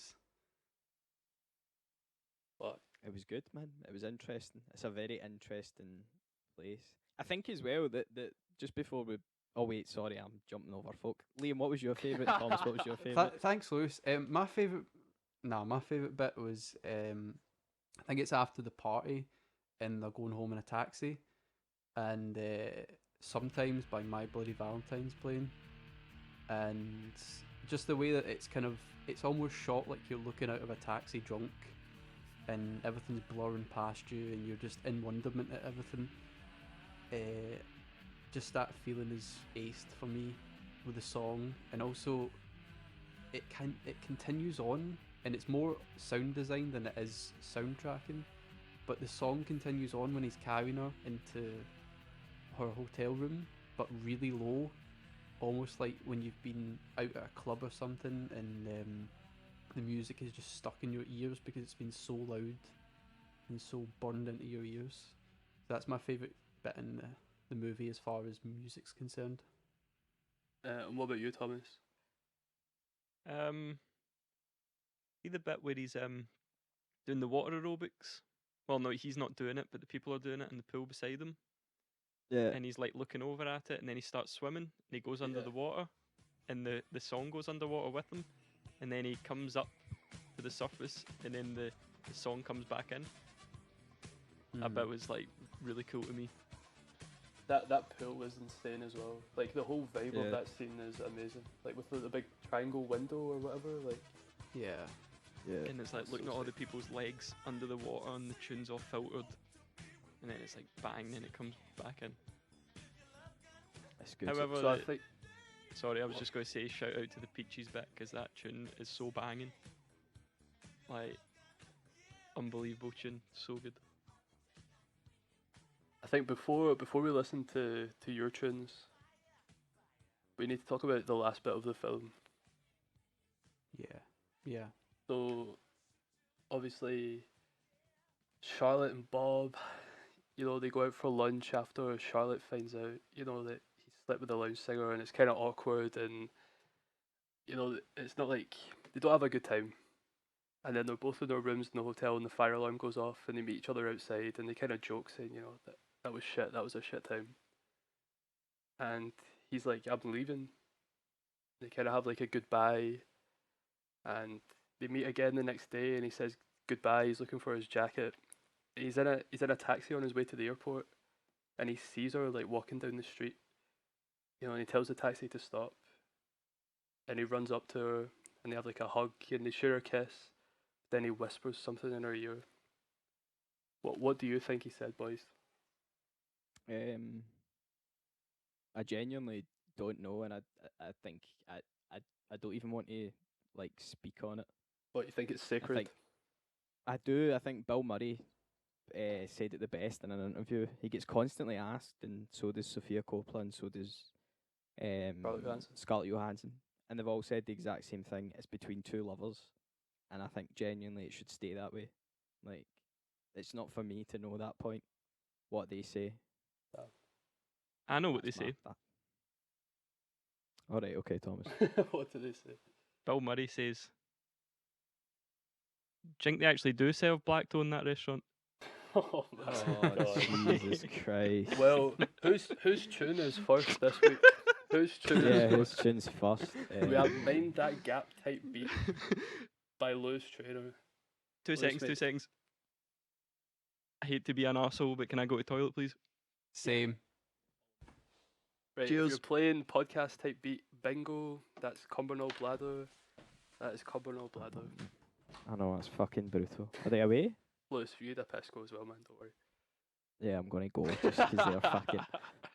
But It was good, man. It was interesting. It's a very interesting place. I think as well that just before we. Oh wait, sorry, I'm jumping over folk. Liam, what was your favourite? Thomas, what was your favourite? Thanks, Lewis. My favorite bit was I think it's after the party, and they're going home in a taxi, and sometimes by My Bloody Valentine's playing, and just the way that it's almost shot like you're looking out of a taxi drunk, and everything's blurring past you, and you're just in wonderment at everything. Just that feeling is aced for me with the song, and also it continues on, and it's more sound design than it is soundtracking, but the song continues on when he's carrying her into her hotel room, but really low, almost like when you've been out at a club or something, and the music is just stuck in your ears because it's been so loud and so burned into your ears. So that's my favourite bit in the movie as far as music's concerned. and what about you, Thomas? See the bit where he's doing the water aerobics. Well, no, he's not doing it, but the people are doing it in the pool beside him, Yeah. and he's like looking over at it, and then he starts swimming, and he goes under Yeah. the water, and the song goes underwater with him, and then he comes up to the surface, and then the song comes back in. That bit was like really cool to me. That pool was insane as well. Like the whole vibe Yeah. of that scene is amazing. Like with the big triangle window or whatever. Like Yeah. Yeah. And it's like That's looking so at all sick. the people's legs under the water, and the tune's all filtered, and then it's like bang, then it comes back in. It's good. However, so I think sorry, I was What? just going to say shout out to the Peaches bit, because that tune is so banging. Like, unbelievable tune, so good. before we listen to your tunes, we need to talk about the last bit of the film. Yeah. So obviously Charlotte and Bob, they go out for lunch after Charlotte finds out, that he slept with the lounge singer, and it's kind of awkward, and it's not like they don't have a good time. And then they're both in their rooms in the hotel, and the fire alarm goes off, and they meet each other outside, and they kind of joke, saying, that was shit, that was a shit time. And he's like, I'm leaving. They kind of have like a goodbye, and they meet again the next day, and he says goodbye. He's looking for his jacket. He's in a taxi on his way to the airport, and he sees her like walking down the street. And he tells the taxi to stop, and he runs up to her, and they have like a hug, and they share a kiss. Then he whispers something in her ear. What do you think he said, boys? I genuinely don't know, and I think I don't even want to like speak on it. What, you think it's sacred? think- I do. I think Bill Murray said it the best in an interview. He gets constantly asked, and so does Sophia Coppola, and so does Scarlett Johansson, and they've all said the exact same thing. It's between two lovers, and I think genuinely it should stay that way. Like, it's not for me to know that point. What they say. I know what they That's my- say. that- All right, okay, Thomas. What do they say? Bill Murray says, "Do you think they actually do serve black toe in that restaurant?" Oh my Oh, God. Jesus Christ. Well, whose tune is first this week? Whose tune Yeah, is whose first? tune's first? We have Mind That Gap type beat by Lewis Trainer. Two Let's seconds, wait. 2 seconds. I hate to be an arsehole, but can I go to the toilet, please? Same. Right, if Cheers. you're playing podcast type beat, bingo, that's Cumbernauld Bladder. That is Cumbernauld Bladder. I know, that's fucking brutal. Are they away? Lewis, you had a Pisco as well, man, don't worry. Yeah, I'm gonna go just 'cause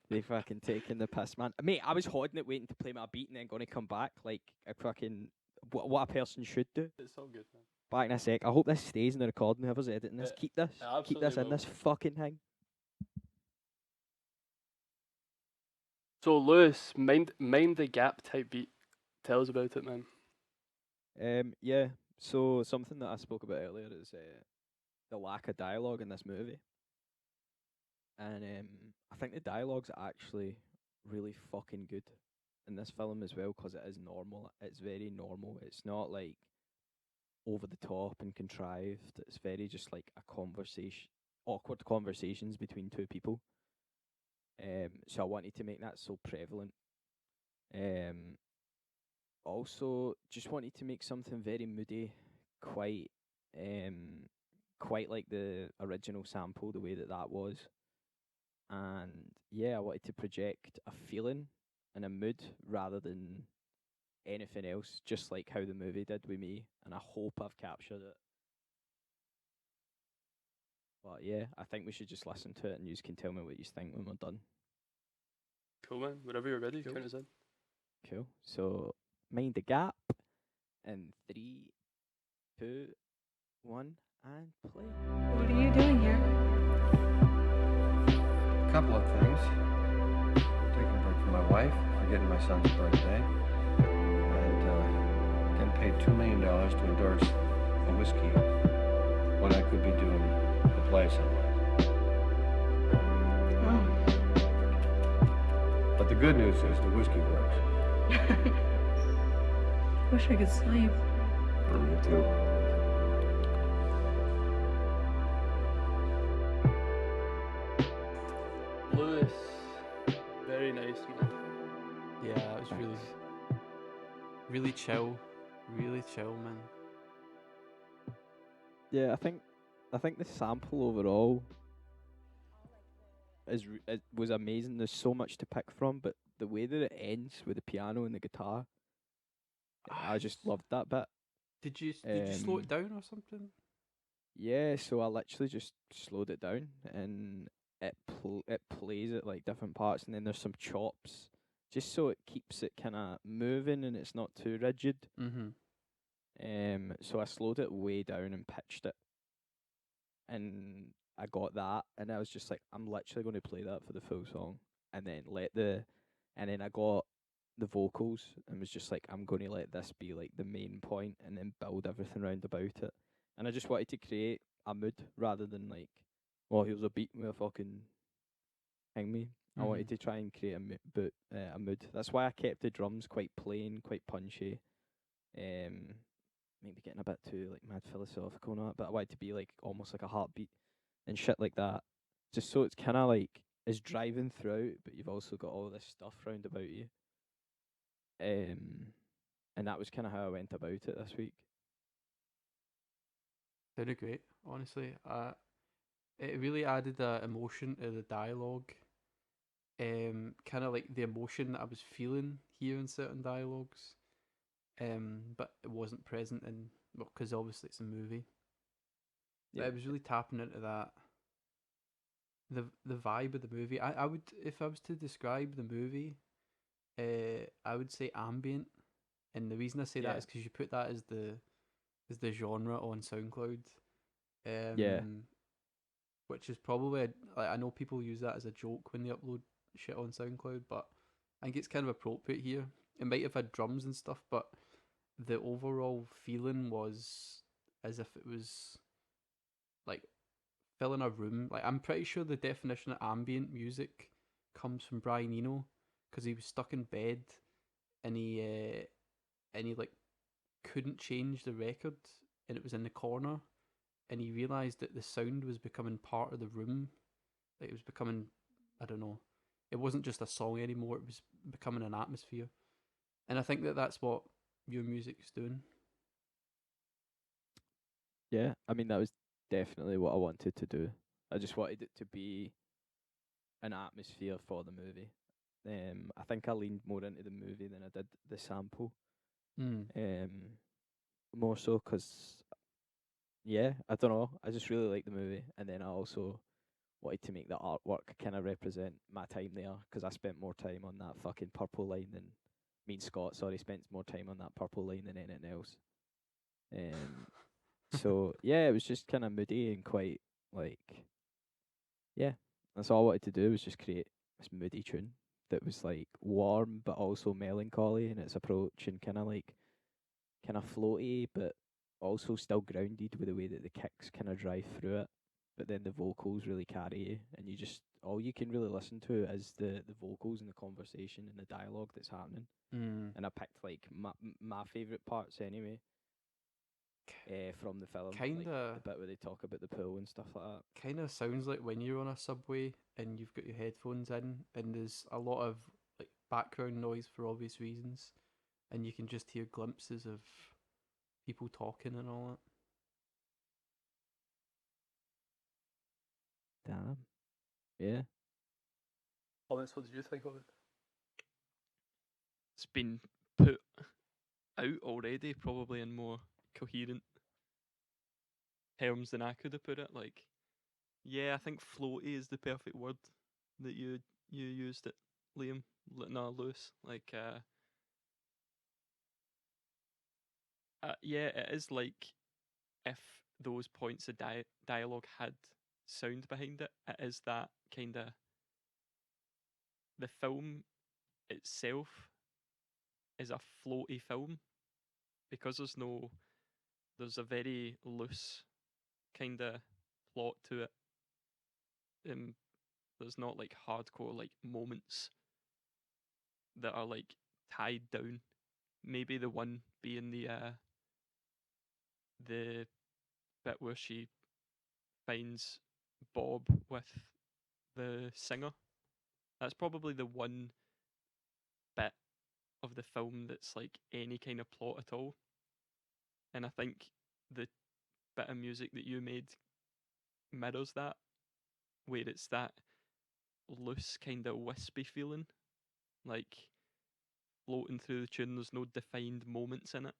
they fucking taking the piss, man. Mate, I was holding it, waiting to play my beat, and then gonna come back like a fucking what a person should do. It's all good, man. Back in a sec. I hope this stays in the recording. Whoever's editing this, It- keep this, it keep absolutely this in will. this fucking thing. So, Lewis, mind the Gap type beat. Tell us about it, man. Yeah. So something that I spoke about earlier is the lack of dialogue in this movie, and I think the dialogue's actually really fucking good in this film as well, 'cause it is normal. It's very normal. It's not like over the top and contrived. It's very just like a conversation, awkward conversations between two people. So I wanted to make that so prevalent. Also, just wanted to make something very moody, quite quite like the original sample, the way that was. And yeah, I wanted to project a feeling and a mood rather than anything else, just like how the movie did with me, and I hope I've captured it. But yeah, I think we should just listen to it, and you can tell me what you think when we're done. Cool, man. Whenever you're ready, Cool. count us in. Cool. So, Mind the Gap in 3, 2, 1, and play. What are you doing here? Couple of things. Taking a break from my wife, forgetting my son's birthday, and getting paid $2 million to endorse a whiskey when I could be doing a play somewhere. Oh. But the good news is the whiskey works. Wish I could sleep. Me too. Lewis, very nice, man. Yeah, it was really, really chill. Really chill, man. Yeah, I think the sample overall was amazing. There's so much to pick from, but the way that it ends with the piano and the guitar, I just loved that bit. Did you slow it down or something? Yeah, so I literally just slowed it down, and it plays at like different parts, and then there's some chops, just so it keeps it kind of moving and it's not too rigid. Mm-hmm. So I slowed it way down and pitched it, and I got that, and I was just like, I'm literally going to play that for the full song, and then and then I got the vocals, and was just like, I'm going to let this be like the main point, and then build everything round about it, and I just wanted to create a mood rather than like, well, here's a beat with a fucking hang me. I wanted to try and create a mood. That's why I kept the drums quite plain, quite punchy. Maybe getting a bit too like mad philosophical and all that, but I want it to be like almost like a heartbeat and shit like that. Just so it's kind of like it's driving throughout, but you've also got all this stuff round about you. And that was kind of how I went about it this week. Sounded great, honestly. It really added a emotion to the dialogue. Kind of like the emotion that I was feeling hearing certain dialogues. But it wasn't present in, well, because obviously it's a movie. But it was really tapping into that. The vibe of the movie. I would, if I was to describe the movie, I would say ambient. And the reason I say that Yeah. is because you put that as the genre on SoundCloud. Yeah. Which is probably like, I know people use that as a joke when they upload shit on SoundCloud, but I think it's kind of appropriate here. It might have had drums and stuff, but the overall feeling was as if it was like filling a room. Like, I'm pretty sure the definition of ambient music comes from Brian Eno, because he was stuck in bed and he like couldn't change the record, and it was in the corner, and he realized that the sound was becoming part of the room. Like, it was becoming, I don't know, it wasn't just a song anymore, it was becoming an atmosphere. And I think that that's what your music's doing. Yeah, I mean that was definitely what I wanted to do. I just wanted it to be an atmosphere for the movie. I think I leaned more into the movie than I did the sample. More so because, yeah, I don't know. I just really like the movie, and then I also wanted to make the artwork kind of represent my time there, because I spent more time on that fucking purple line than me and Scott. Sorry, spent more time on that purple line than anything else. So yeah, it was just kind of moody and quite like, yeah. That's all I wanted to do was just create this moody tune that was like warm but also melancholy in its approach, and kind of floaty but also still grounded with the way that the kicks kind of drive through it. But then the vocals really carry you, and you just all you can really listen to is the vocals and the conversation and the dialogue that's happening. And I picked like my favorite parts anyway. From the film, like Kinda, the bit where they talk about the pool and stuff like that. kind of sounds like when you're on a subway and you've got your headphones in, and there's a lot of like background noise for obvious reasons, and you can just hear glimpses of people talking and all that. Damn. Yeah. Thomas, what did you think of it? It's been put out already, probably in more coherent terms than I could have put it. Like, yeah, I think floaty is the perfect word that you used it, Liam. No, Lewis. Like, yeah, it is like if those points of dialogue had sound behind it. It is that kind of, the film itself is a floaty film because there's a very loose kind of plot to it. There's not like hardcore like moments that are like tied down. Maybe the one being the bit where she finds Bob with the singer. That's probably the one bit of the film that's like any kind of plot at all. And I think the bit of music that you made mirrors that, where it's that loose kind of wispy feeling, like floating through the tune. There's no defined moments in it.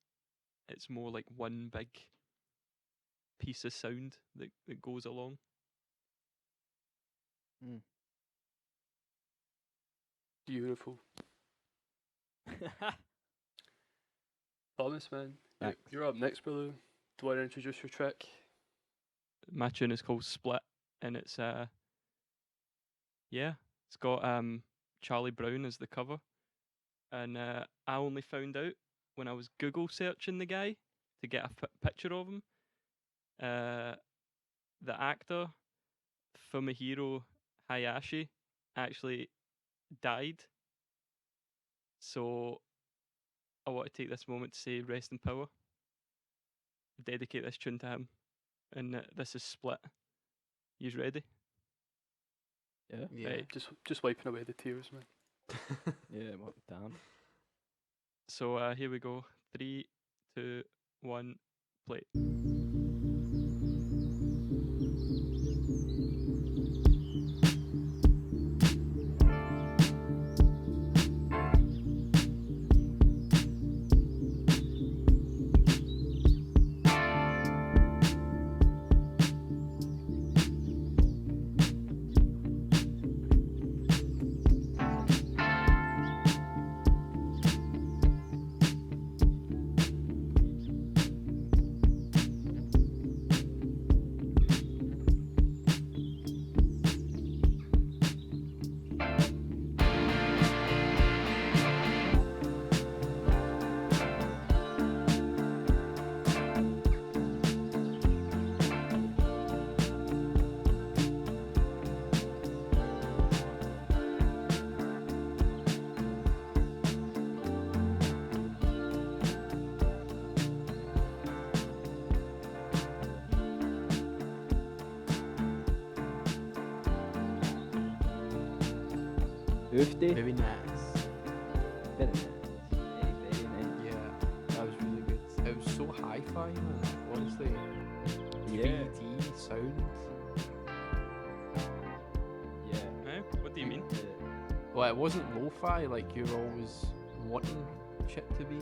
It's more like one big piece of sound that goes along. Beautiful. Thomas, man, you're up next, brother. Do you want to introduce your track? My tune is called Split, and it's yeah, it's got Charlie Brown as the cover, and I only found out when I was Google searching the guy to get a picture of him. The actor Fumihiro Hayashi actually died. So I want to take this moment to say rest in power. Dedicate this tune to him, and this is Split. You's ready? Yeah. Yeah. Right. Just wiping away the tears, man. Yeah, well, damn. So here we go. 3, 2, 1, play. Oofty. Very nice. Very nice. Very nice. Yeah, that was really good. It was so hi-fi, man. Honestly, Yeah. 3D sound. Yeah. Eh? What do you mean? Well, it wasn't lo-fi like you're always wanting shit to be.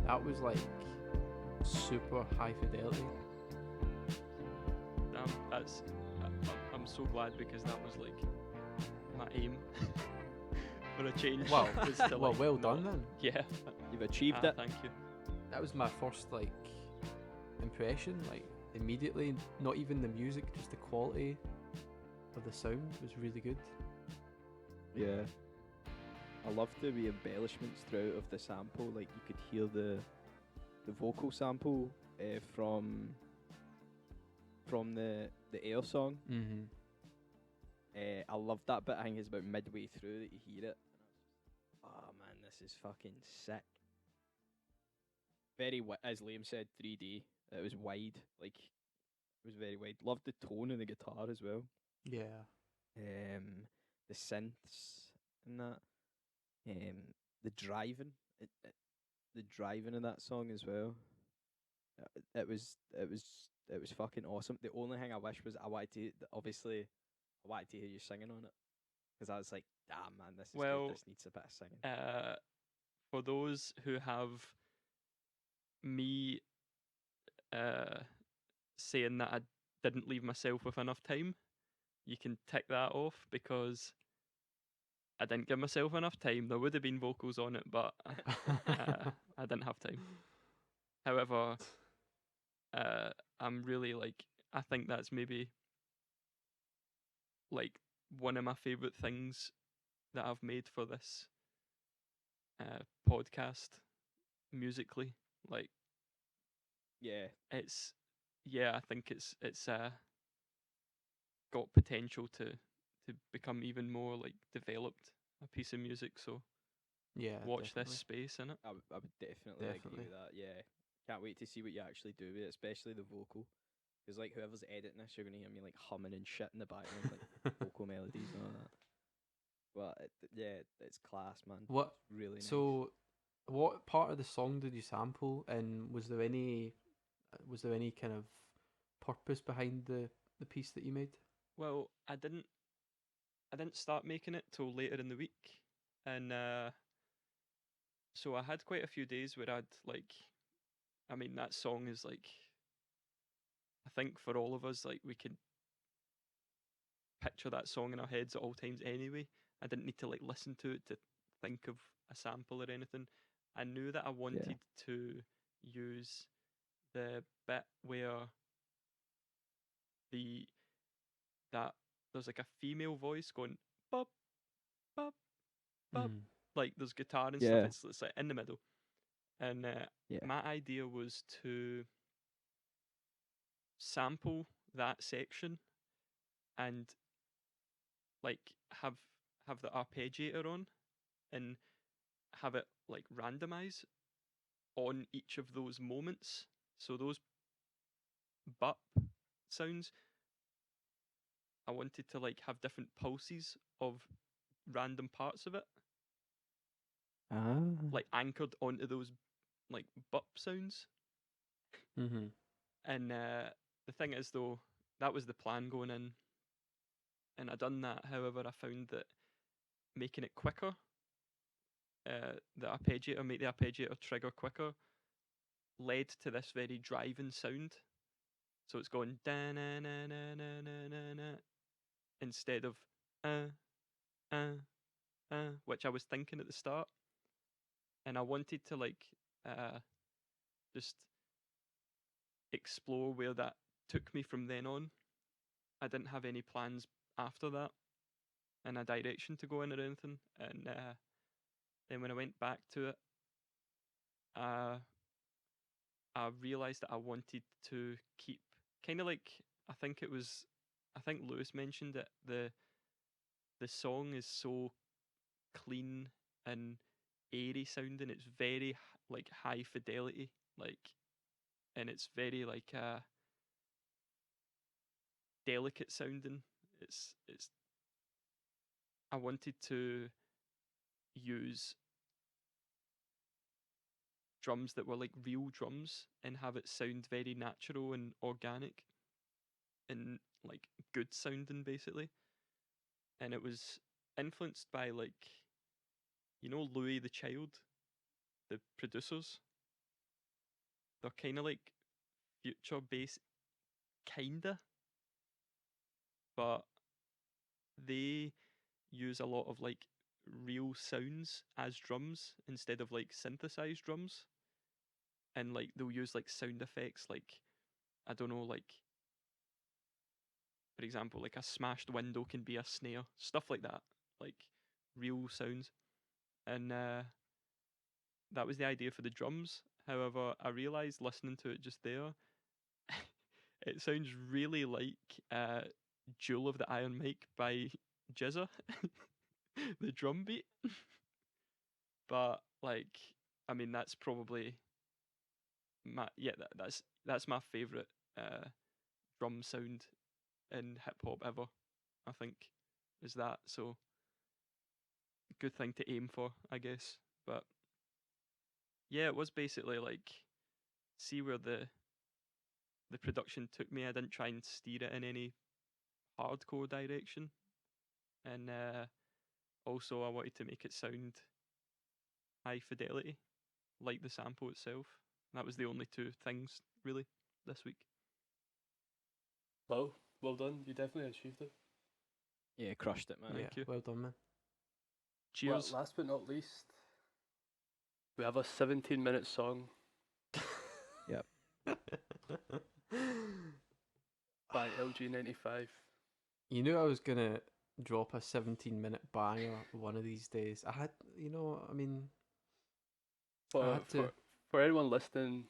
That was like super high fidelity. That's. I'm so glad because that was like my aim for a change. Wow. was to, Well, like, well not- done then. Yeah. You've achieved it. Thank you. That was my first like impression. Like immediately, not even the music, just the quality of the sound was really good. Yeah. I love the wee embellishments throughout of the sample. Like you could hear the vocal sample from the air song. Mm-hmm. I love that bit. I think it's about midway through that you hear it. Oh man, this is fucking sick. Very, as Liam said, 3D. It was wide, like it was very wide. Loved the tone of the guitar as well. Yeah. The synths and that. The driving, the driving in that song as well. It was fucking awesome. The only thing I wish was I wanted to hear you singing on it because I was like, damn man, this is Well, good. This needs a bit of singing. For those who have me saying that I didn't leave myself with enough time, you can tick that off because I didn't give myself enough time. There would have been vocals on it, but I didn't have time. However, I'm really like, I think that's maybe like one of my favourite things that I've made for this podcast musically. Like, Yeah, it's, yeah, I think it's got potential to become even more like developed a piece of music. So Yeah. watch definitely. this space in it. I would definitely agree with that. Yeah, can't wait to see what you actually do with it, especially the vocal. Because like whoever's editing this, you're gonna hear me like humming and shit in the background, like vocal melodies and all that. But yeah, it's class, man. What? It's really nice. So, what part of the song did you sample, and was there any kind of purpose behind the piece that you made? Well, I didn't start making it till later in the week, and so I had quite a few days where I'd like, I mean, that song is like, I think for all of us, like we could picture that song in our heads at all times anyway. I didn't need to like listen to it to think of a sample or anything. I knew that I wanted to use the bit where that there's like a female voice going bop bop bop, like there's guitar and Yeah. stuff. It's like in the middle, and Yeah. my idea was to sample that section and like have the arpeggiator on and have it like randomize on each of those moments. So those bop sounds, I wanted to like have different pulses of random parts of it, like anchored onto those like bop sounds. Mm-hmm. And the thing is, though, that was the plan going in, and I done that. However, I found that making it quicker, the arpeggiator, make the arpeggiator trigger quicker, led to this very driving sound. So it's going da na na na na na na na instead of which I was thinking at the start, and I wanted to like just explore where that took me from then on. I didn't have any plans after that in a direction to go in or anything, and then when I went back to it, I realized that I wanted to keep kind of like, I think Lewis mentioned it, the song is so clean and airy sounding. It's very like high fidelity, like, and it's very like delicate sounding. It's I wanted to use drums that were like real drums and have it sound very natural and organic and like good sounding basically. And it was influenced by like, you know, Louis the Child, the producers. They're kind of like future bass, kinda, but they use a lot of like real sounds as drums instead of like synthesized drums. And like they'll use like sound effects, like, I don't know, like, for example, like a smashed window can be a snare, stuff like that, like real sounds. And that was the idea for the drums. However, I realized listening to it just there, it sounds really like Jewel of the Iron Mike by Jizza, the drum beat. But like, I mean, that's probably that's my favorite drum sound in hip hop ever. I think is that, so good thing to aim for, I guess. But yeah, it was basically like, see where the production took me. I didn't try and steer it in any hardcore direction, and also I wanted to make it sound high fidelity, like the sample itself. That was the only two things really this week. Well done. You definitely achieved it. Yeah, crushed it, man. Yeah, Thank you. well done, man. Cheers. Well, last but not least, we have a 17-minute song Yep. by LG95. You knew I was gonna drop a 17-minute banger one of these days. I had, I mean, I For, had to. for anyone listening,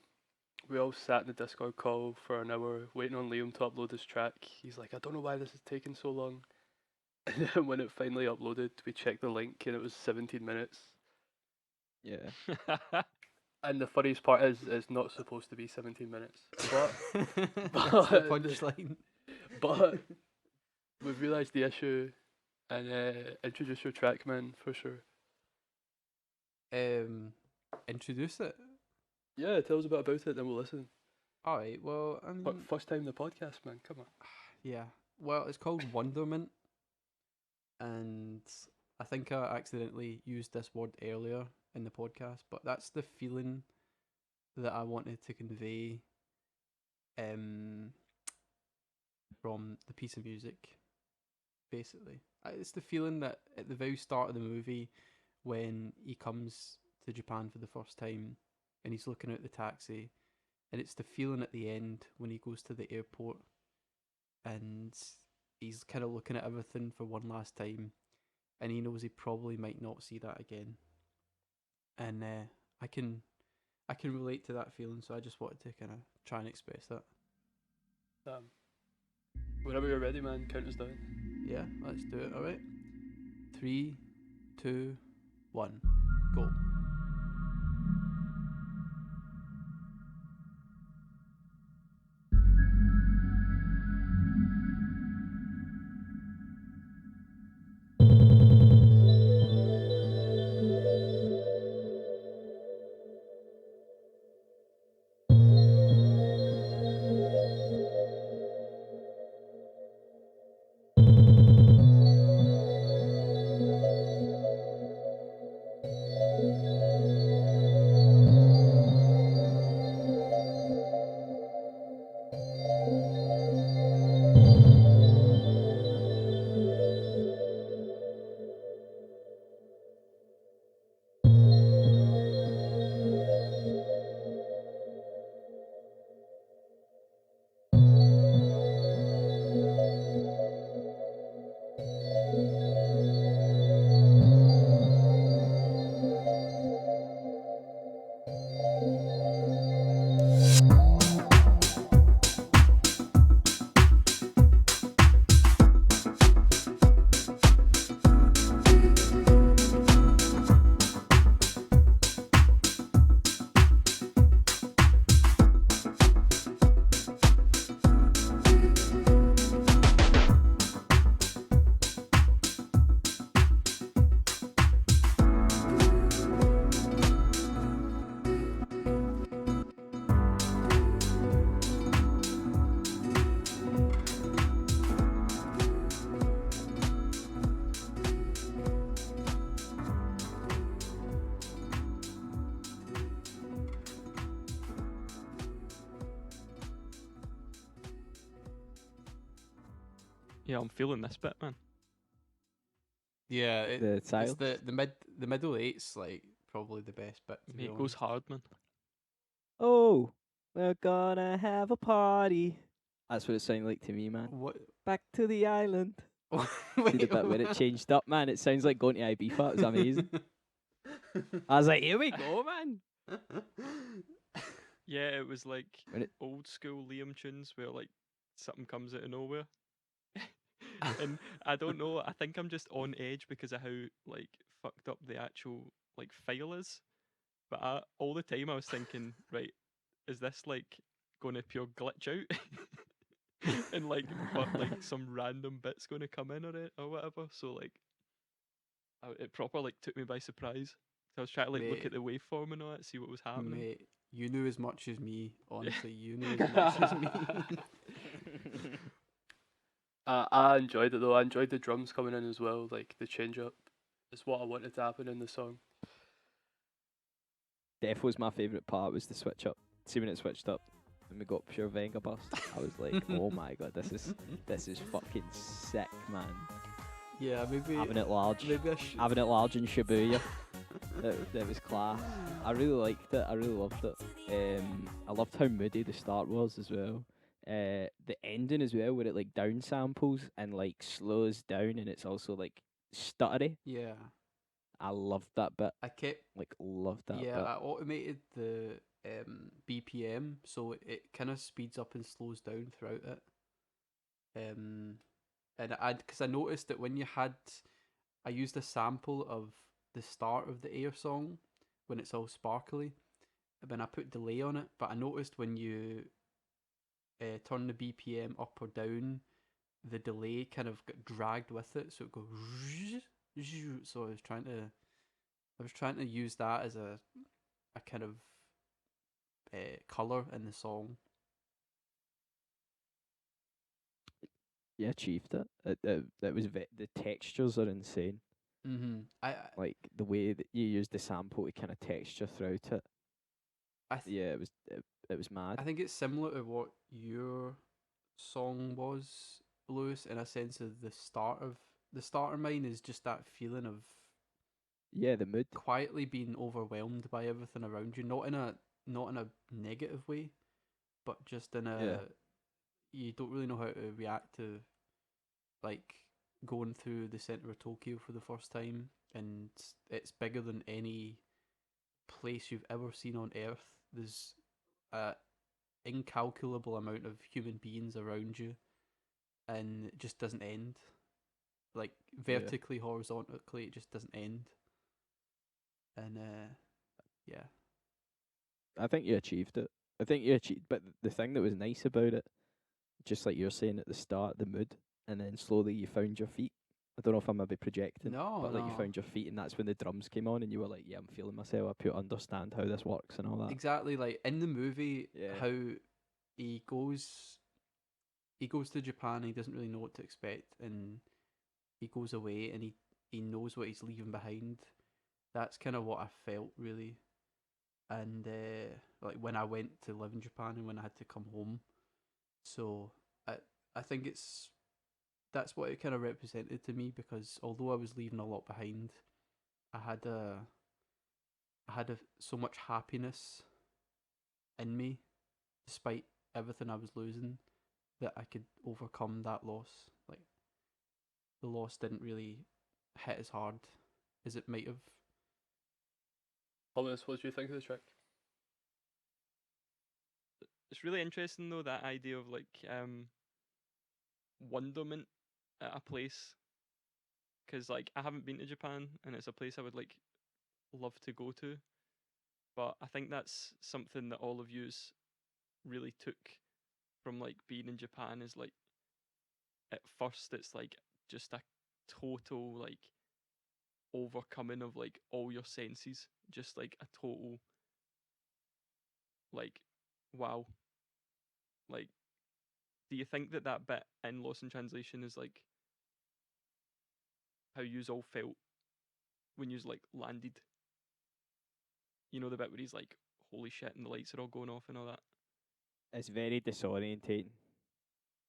we all sat in the Discord call for an hour waiting on Liam to upload his track. He's like, I don't know why this is taking so long. And then when it finally uploaded, we checked the link and it was 17 minutes. Yeah. And the funniest part is, it's not supposed to be 17 minutes. But That's the punchline. but we've realised the issue and introduce your track, man, for sure. Introduce it. Yeah, tell us a bit about it, then we'll listen. All right. Well, I mean, But first time in the podcast, man, come on. yeah. Well, it's called Wonderment, and I think I accidentally used this word earlier in the podcast, but that's the feeling that I wanted to convey from the piece of music, basically. It's the feeling that at the very start of the movie, when he comes to Japan for the first time and he's looking out the taxi, and it's the feeling at the end when he goes to the airport and he's kind of looking at everything for one last time, and he knows he probably might not see that again. And I can relate to that feeling, so I just wanted to kind of try and express that. Whenever you're ready, man, count us down. Yeah, let's do it. All right, 3, 2, 1, go. Yeah, I'm feeling this bit, man. Yeah, The it's tiles. the middle eight's like probably the best bit. To be Mate, it goes honest. hard, man. Oh, we're gonna have a party. That's what it sounded like to me, man. What? Back to the island. See the Wait, bit where it changed up, man. It sounds like going to Ibiza. It was amazing. I was like, here we go, man. Yeah, it was like When it- old school Liam tunes where like something comes out of nowhere. And I don't know, I think I'm just on edge because of how like fucked up the actual like file is. But all the time I was thinking, right, is this like gonna pure glitch out? And like like some random bit's gonna come in or whatever. So like it proper like took me by surprise. I was trying to like look at Mate. the waveform and all that, see what was happening. Mate, you knew as much as me. Honestly, you knew as much as me. I enjoyed it though. I enjoyed the drums coming in as well. Like the change up is what I wanted to happen in the song. Def was my favourite part, was the switch up. See when it switched up and we got pure Venga Bust. I was like, oh my god, this is fucking sick, man. Yeah, maybe Having it large. Maybe I should. Having it large in Shibuya. That was class. I really liked it. I really loved it. I loved how moody the start was as well. The ending as well, where it like down samples and like slows down, and it's also like stuttery. Yeah, I loved that bit. I kept. Like loved that Yeah, bit. I automated the BPM, so it kind of speeds up and slows down throughout it. And because I noticed that when you had, I used a sample of the start of the Air song when it's all sparkly, and then I put delay on it. But I noticed when you turn the BPM up or down, the delay kind of got dragged with it, so it goes. So I was trying to use that as a kind of color in the song. You achieved it. It was the textures are insane. Mm-hmm. Like the way that you use the sample to kind of texture throughout it. Yeah, it was mad. I think it's similar to what your song was, Lewis, in a sense of the start of mine is just that feeling of Yeah, the mood. quietly being overwhelmed by everything around you, not in a negative way, but just in a Yeah. you don't really know how to react to like going through the center of Tokyo for the first time, and it's bigger than any place you've ever seen on Earth. There's a incalculable amount of human beings around you, and it just doesn't end. Like vertically, horizontally, it just doesn't end. And yeah, I think you achieved it. I think you achieved, but the thing that was nice about it, just like you're saying at the start, the mood, and then slowly you found your feet. I don't know if I'm maybe projecting, but like you found your feet, and that's when the drums came on, and you were like, "Yeah, I'm feeling myself. I understand how this works and all that." exactly. Like in the movie, Yeah. how he goes to Japan, he doesn't really know what to expect, and he goes away, and he knows what he's leaving behind. That's kind of what I felt really, and like when I went to live in Japan and when I had to come home. So I think that's what it kind of represented to me, because although I was leaving a lot behind, I had so much happiness in me, despite everything I was losing, that I could overcome that loss. Like the loss didn't really hit as hard as it might have. Thomas, what do you think of the track? It's really interesting though, that idea of like wonderment at a place, because like I haven't been to Japan and it's a place I would like love to go to, but I think that's something that all of yous really took from like being in Japan, is like at first it's like just a total like overcoming of like all your senses, just like a total like wow. Like, do you think that bit in Lost in Translation is like how yous all felt when yous like landed? You know, the bit where he's like, holy shit, and the lights are all going off and all that. It's very disorientating.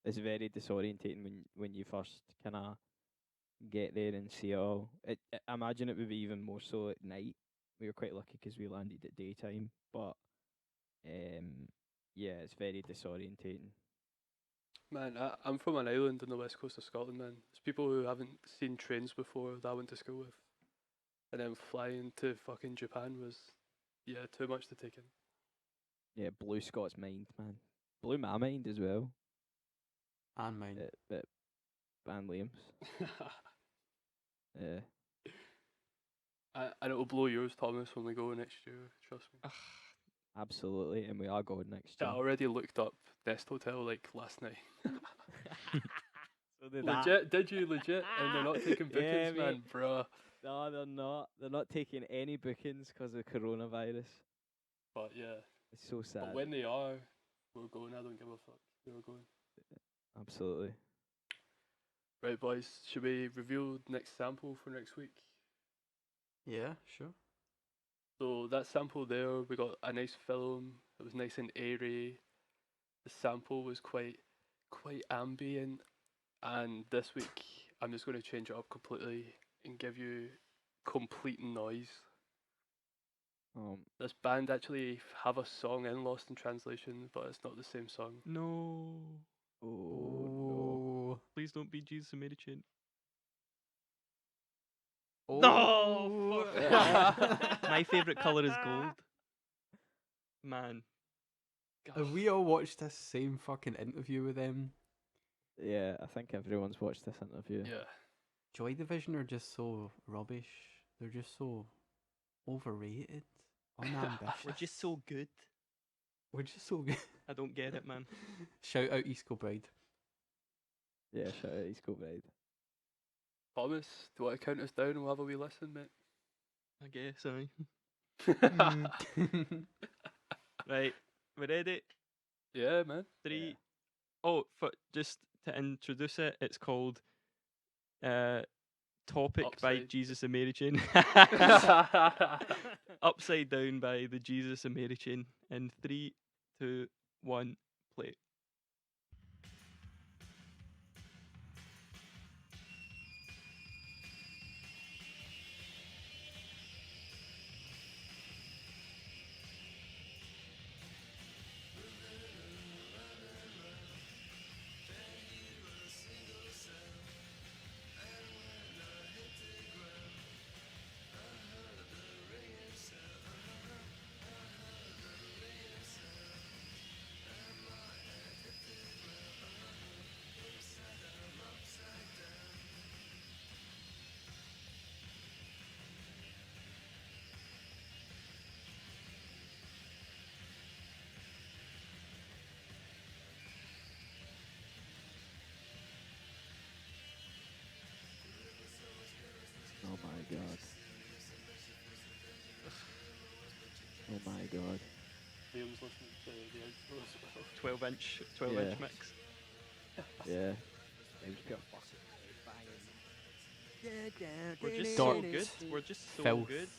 It's very disorientating when you first kind of get there and see it all. I imagine it would be even more so at night. We were quite lucky because we landed at daytime, but yeah, it's very disorientating. Man, I'm from an island on the west coast of Scotland, man. There's people who haven't seen trains before that I went to school with. And then flying to fucking Japan was, yeah, too much to take in. Yeah, blew Scott's mind, man. Blew my mind as well. And mine. But and Liam's. Yeah. And it'll blow yours, Thomas, when we go next year, trust me. Absolutely, and we are going next I year. already looked up Nest Hotel like last night. So did Legit? Did you legit? And they're not taking bookings, Yeah, man, mate. bruh. No, they're not. They're not taking any bookings because of coronavirus. But yeah. It's so sad. But when they are, we're going. I don't give a fuck. We're going. Absolutely. Right, boys. Should we reveal the next sample for next week? Yeah, sure. So that sample there, we got a nice film. It was nice and airy. The sample was quite ambient. And this week, I'm just going to change it up completely and give you complete noise. This band actually have a song in Lost in Translation, but it's not the same song. No. Oh, Please don't be Jesus American. Oh. No! fuck. My favourite colour is gold. Man. Have we all watched this same fucking interview with them? Yeah, I think everyone's watched this interview. Yeah. Joy Division are just so rubbish. They're just so overrated, unambitious. We're just so good. We're just so good. I don't get it, man. Shout out East Kilbride. Yeah, shout out East Kilbride. Thomas, do you want to count us down and we'll have a wee listen, mate? I guess, Right, we ready? Yeah, man. 3. Oh, just to introduce it, it's called Topic by Upside. Jesus American. Upside Down by the Jesus American. In 3, 2, 1, play. Oh my god. Oh my god. Liam's listening to the outro as well. 12-inch Yeah. mix. Yeah. We're just Dark. so good. We're just so Filth. good.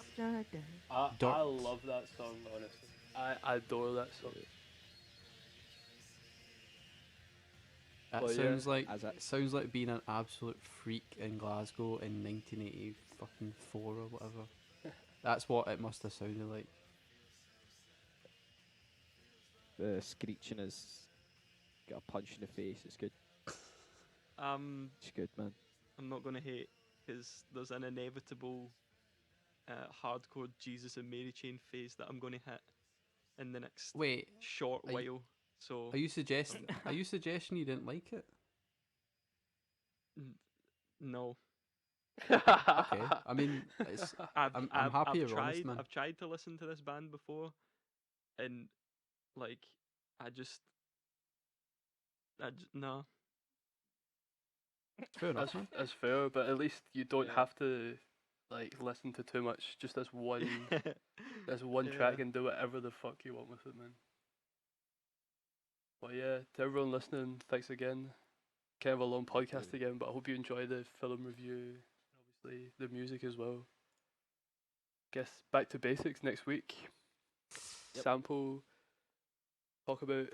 I Dirt. love that song, honestly. I adore that song. That Well, yeah, sounds like as a- sounds like being an absolute freak in Glasgow in 1984 or whatever. That's what it must have sounded like. The screeching is got a punch in the face. It's good. It's good, man. I'm not gonna hate because there's an inevitable hardcore Jesus and Mary chain phase that I'm gonna hit in the next Wait, short are you- while. So are you suggesting you didn't like it? no. Okay, I mean, it's, I'm happy you're tried, honest, man. I've tried to listen to this band before, and like no. fair enough, man. That's fair, but at least you don't Yeah. have to like listen to too much. Just this one track Yeah. and do whatever the fuck you want with it, man. But yeah, to everyone listening, thanks again. Kind of a long podcast again, but I hope you enjoy the film review, obviously the music as well. Guess back to basics next week. Yep. Sample, talk about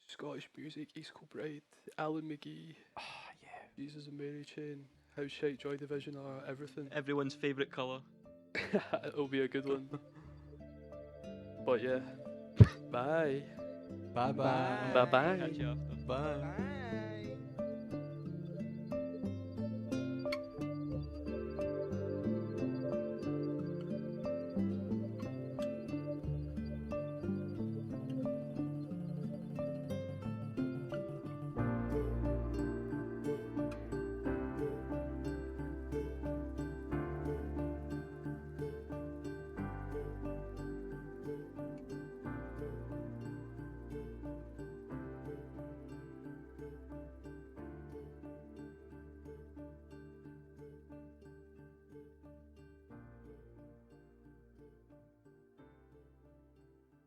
Scottish music, East Kilbride, Alan McGee, Ah, yeah. Jesus and Mary Chain, How Shite, Joy Division, or everything. Everyone's favourite colour. It'll be a good one. But yeah, bye. Bye bye. Bye bye. Catch you after. Bye.